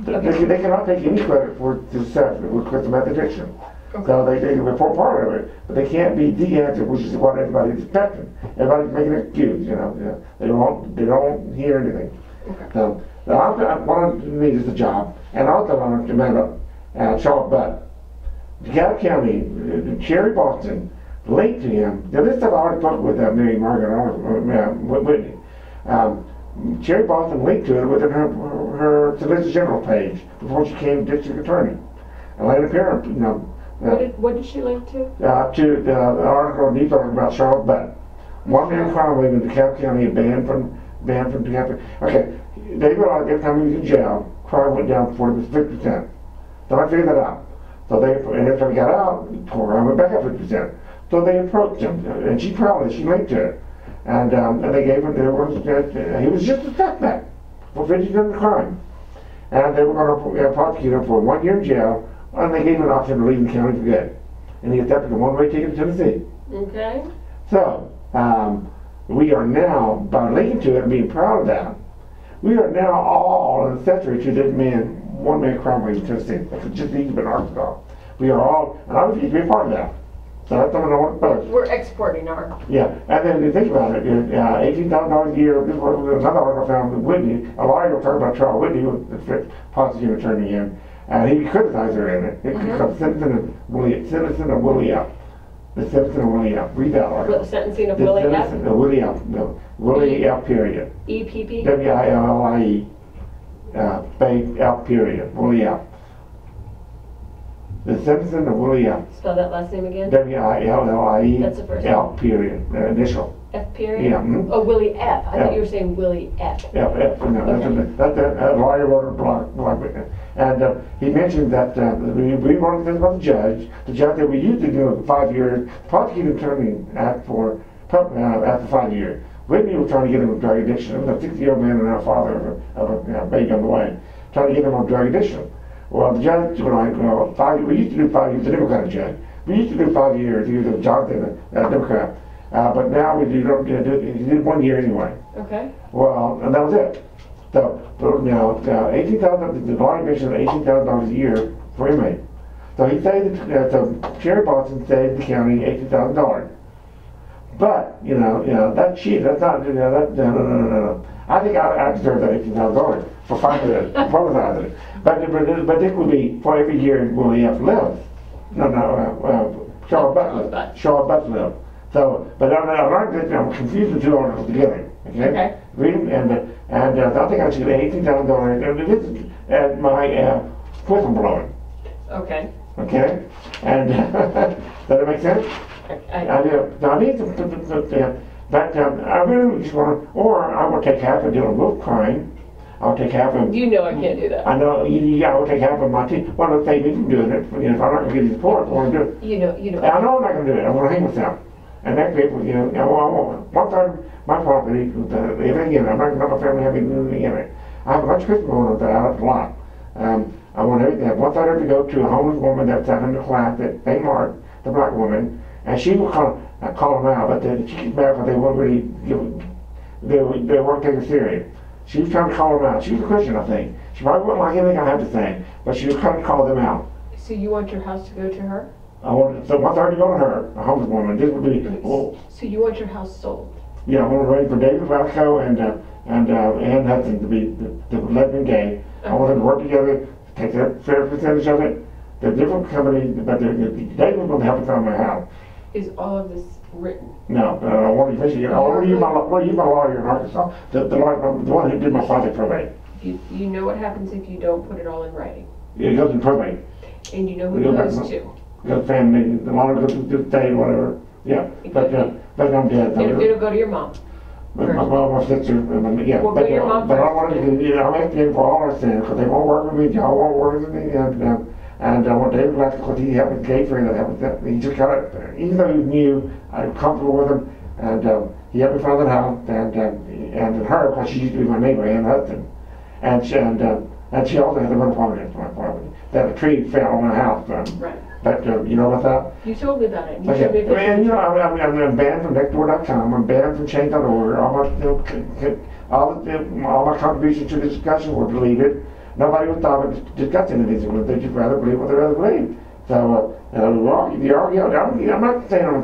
they cannot take any credit for success with crystal methodician. Okay. So they can report part of it, but they can't be the answer, which is what everybody's expecting. Everybody's making an excuse, They don't hear anything. Okay. So what I need is a job, and also I want to remember Charles Butt. DeKalb County, Cherry Boston, linked to him. Now this stuff I already talked with Mary Margaret Whitney. Cherry Boston linked to it within her Solicitor General page before she became district attorney. And later Parent, what did she link to? To the article, news article about Charles Butt. One man crime wave in DeKalb County banned from DeKalb. Okay, they realized every time he was in jail, crime went down 50%. So I figured that out. So and after he got out, crime went back up 50%. So they approached him, and she linked to it. And they gave him, he was just a suspect for 50% of the crime. And they were going to prosecute him for 1 year in jail, and they gave him an option to leave the county for good. And he accepted a one-way ticket to Tennessee. Okay. So, we are now, by linking to it and being proud of that, we are now all an accessory to this one-man crime wave in Tennessee. That's just needs to be in Arkansas. We are all, and I refuse to be a part of that. So that's something I want to post. We're exporting our. Yeah, and then you think about it, $18,000 a year. This was another article I found with Whitney. A lawyer was talking about Charles Whitney, who was the prosecuting attorney in, and he criticized her in it. It's called Sentencing of Willie Up. The sentencing of Willie Up. Read that article. Sentencing of Willie Up? Sentencing of Willie Up. No, Willie Up period. EPP? WILLIE. Space Up period. Willie Up. The sentencing of Willie Up. Spell that last name again. WILLIE. That's the first L period. Initial. F period? Yeah. Mhm. Oh, Willie F. I thought F. you were saying Willie F. Yeah, no, that's a lawyer wrote a blog, and he mentioned that we wanted to think about the judge. The judge that we usually do a 5 year prosecuting attorney act for after 5 years. Whitney was trying to get him with drug addiction. It was a 60-year-old man and a father of a baby on the way, trying to get him on drug addiction. Well, the judge was like, well, 5. We used to do 5 years. The Democratic judge. We used to do 5 years. He was a Jonathan, a Democrat. But now we don't do it. He did 1 year anyway. Okay. Well, and that was it. So now $18,000. The law mentioned $18,000 a year for inmate. So he saved so Sheriff Boston saved the county $18,000. But that's cheap. That's not no. I think I deserve that $18,000 for finding it, publicizing it. But this would be for every year Willie F. lives. Charlotte Butts lives. So, but I'm confusing the two articles together. Okay. Read them, and I think I should get $18,000. This is my whistleblowing. Okay. Okay. And does that make sense? I do. So I need to but I really just want to, or I will take half of Dylan Wolf crime. I'll take half of. You know I can't do that. I know. I will take half of my team. Well, let's save me from doing it. If I'm not going to get his support, I want to do it. You know. I know I'm not going to do it. I want to hang myself. And that people, I want 1/3 of my property, everything in it. I'm not going to let my family have anything in it. I have a bunch of Christmas going on that I have a lot. I want everything. 1/3 to go to a homeless woman that's out in the class at St. Mark, the black woman, and she will call them out, but she gets mad because they won't really they weren't taking it serious. She was trying to call them out. She was a Christian, I think. She probably wouldn't like anything I have to say, but she was trying to call them out. So you want your house to go to her? I want so 1/3 to go to her, a homeless woman. This would be So you want your house sold? Yeah, I want to raise for David Valco and Ann Hudson to let them gay. I want them to work together, take a fair percentage of it. They're different companies, but David's going to help us on my house. Is all of this written? No, I want to use my lawyer in Arkansas, the one who did my father's probate. You know what happens if you don't put it all in writing? It goes in probate. And you know who it goes to? The family, the lawyer goes to the state, whatever. Yeah, but I'm dead. It'll go to your mom. My mom, my sister, yeah. Well, but your mom I want to, I'm asking for all our sins because they won't work with me. Y'all won't work with me, and I want David Black because he had a gay friend that he just got it. Even though he knew I'm comfortable with him, and he helped me find the house, and her because she used to be my neighbor, Ann Hudson, and she also had a rental property for my property that a tree fell on my house. Right. But you know about that? You told me about it. You Okay. I'm banned from nextdoor.com. I'm banned from change.org. All my contributions to the discussion were deleted. Nobody would stop and discuss any of these. They just rather believe what they rather believe. So I'm not saying I'm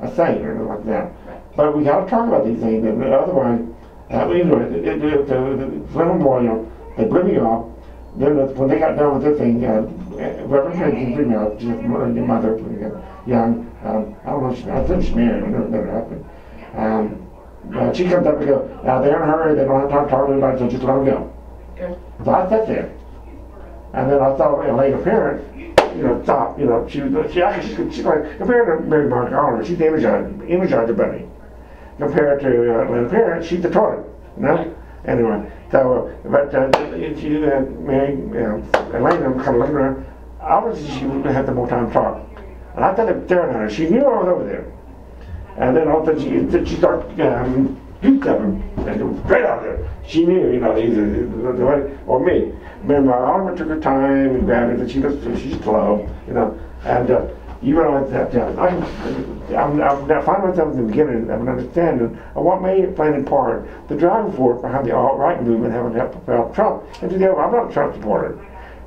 a saint or anything like that. Right. But we got to talk about these things. Otherwise, the Flint Memorial, they blew me off. Then when they got done with this thing, Reverend Tracy female, just your mother, young, I don't know, I think she's married, I never happened. She comes up and goes, they're in a hurry, they don't have time to talk to anybody, so just let them go. Okay. So I sat there. And then I saw a later parent, stop, she's like, compared to Mary Mark Oliver, she's the image bunny. Compared to later parent, she's the toilet, Anyway, so, but she Mary, Elena, kind of looking around, obviously she would have had more time to talk. And I started staring at her. She knew I was over there. And then all of a sudden she started doing something, and it was straight out there. She knew, either the way, or me. Remember, Oliver took her time and grabbed it, and she's slow, and you realize that I'm finding myself in the beginning of an understanding of what may explain in part the driving force behind the alt-right movement having helped propel Trump into the I'm not a Trump supporter,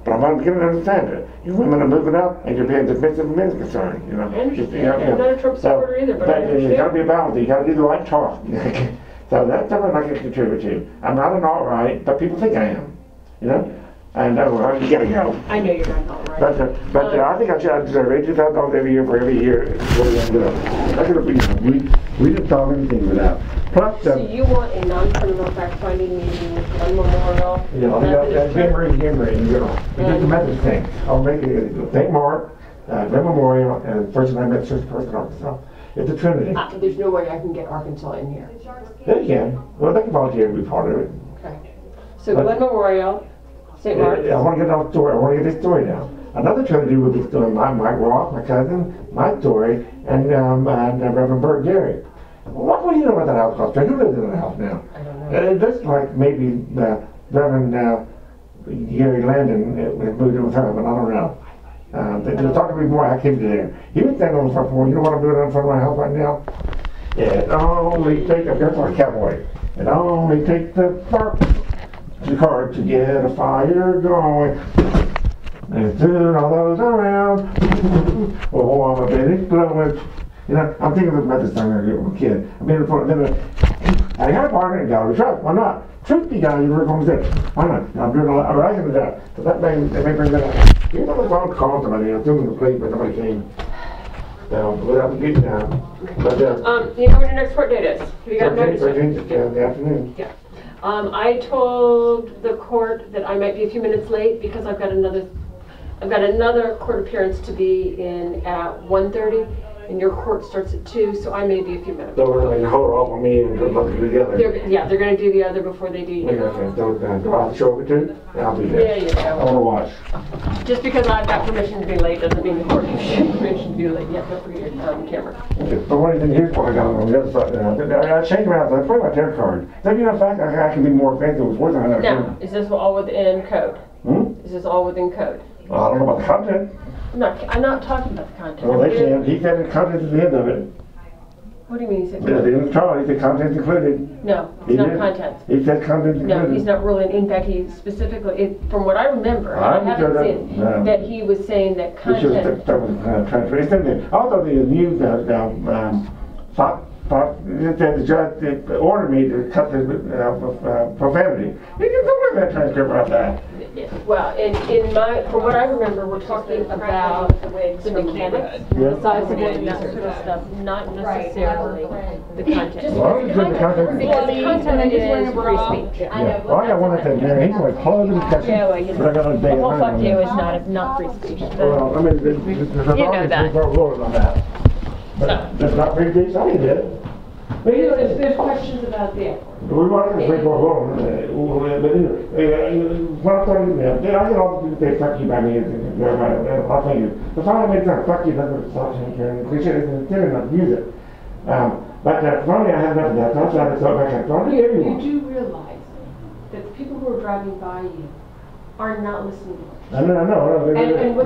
but I'm beginning to understand it. You women are moving up and you're being dismissive of men's concern, I understand. I'm not a Trump supporter either, but I understand. You got to be a balance. You got to do the right talk. So that's something I can contribute to. I'm not an alt-right, but people think I am, And you gotta go. I know you're not alt-right. But I think I deserve $80,000 every year for every year. That's gonna be we didn't solve anything with that. Plus, so you want a non-criminal fact-finding meeting with one memorial? That's Henry, it's the Methodist thing. I'll make it St. Mark, Glen Memorial, and First United Methodist Church in Arkansas. It's a Trinity. There's no way I can get Arkansas in here. They can. Well, they can volunteer to be part of it. Okay. So Glen Memorial, St. Mark's. I want to get off story. I want to get this story down. Another Trinity would be doing Mike Roth, my cousin, my story, and Reverend Bert Gary. What do you know about that house cost? Who lives in the house now? I don't know. It looks like maybe Reverend Gary Landon moved in with her, but I don't know. There's talking to me more activity there. He was standing on the front porch. You know what I'm doing in front of my house right now? It only takes, I'm just like a cowboy. It only takes the spark to the car to get a fire going. And soon all those around will warm up and explode. You know, I'm thinking about this time when I was a kid. I mean, I had a partner in gallery truck. Why not? Truth be God, you were going to say, why not? I'm doing a lot. I'm writing it down. So that may bring that up. You know, the phone called somebody. I'm doing the plate, but nobody came. So, without getting down. But, you know when your next court date is? Have you got notice? 13th in the afternoon. Yeah. I told the court that I might be a few minutes late because I've got another court appearance to be in at 1:30. And your court starts at 2, so I may be a few minutes. So we're going to hold off on me and we're going to do the other. They're going to do the other before they do you. Okay, so do I have to show up at 2? Yeah, I'll be there. Yeah, you go. I want to watch. Just because I've got permission to be late doesn't mean the court gives you permission to be late. Yeah, don't forget your camera. Okay, but one thing, here's what I got on the other side now. I changed my house. I put my tarot card. Then, you know, in fact, I can be more offensive with words on that. Now, is this all within code? Is this all within code? I don't know about the content. I'm not talking about the content. Well, they can. He said the content's at the end of it. What do you mean he said At the end of the trial, he said content's included. No, it's not content. He said content's included. No, he's not ruling. In fact, he specifically, from what I remember, I haven't seen that he was saying that content. It should start with transfer. It said that also the new it said the judge ordered me to cut the profanity. You can go with that transcript about that. Well, from what I remember, we're talking about the mechanics, the size of it, and that sort of stuff, not necessarily the content. Well, because the content is free speech. Yeah. Well, I got one that said, he's going to close the discussion. Yeah, well, you know, the whole fuck you is not free speech. Well, I mean, there's rules on that. But that's not free speech, I did it. There's questions about the airport. We want to break our rule, but what I'm talking about, I can also say fuck you by me, I'll tell you. The final makes sense, fuck you, that's what it's talking about, and cliche isn't intended not to use it. But finally I have enough of that, so I'm trying to talk back and forth to everyone. You do realize that the people who are driving by you are not listening to you. I know, they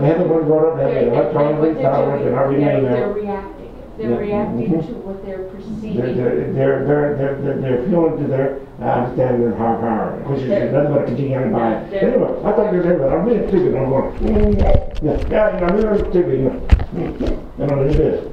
haven't been brought up, they have electronically tolerant, they're not reading email. They're reacting. They're reacting to what they're perceiving. They're appealing to their understanding of higher power, which is nothing but a continuing by. Anyway, I thought you were there, I'm being stupid. I'm going, I'm really stupid, and I'm going to do this.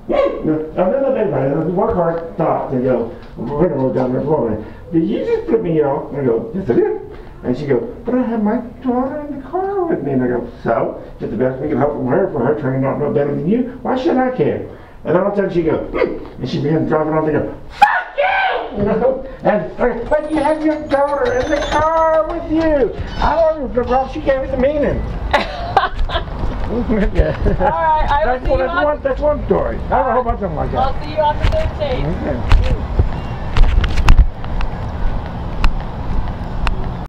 I'm not everybody. I work hard, stop, and go, we're going to go down there for me. Did you just put me off? And I go, yes, I did. And she goes, but I have my daughter in the car with me. And I go, so? It's the best we can hope from her, for her turning out no better than you. Why should I care? And all of a sudden she goes, and she begins driving off and go, fuck you! You know? And, but you have your daughter in the car with you. I don't know, she gave it the meaning. Yeah. All right, That's one story. I don't know about something like that. I'll see you on the 13th. Okay.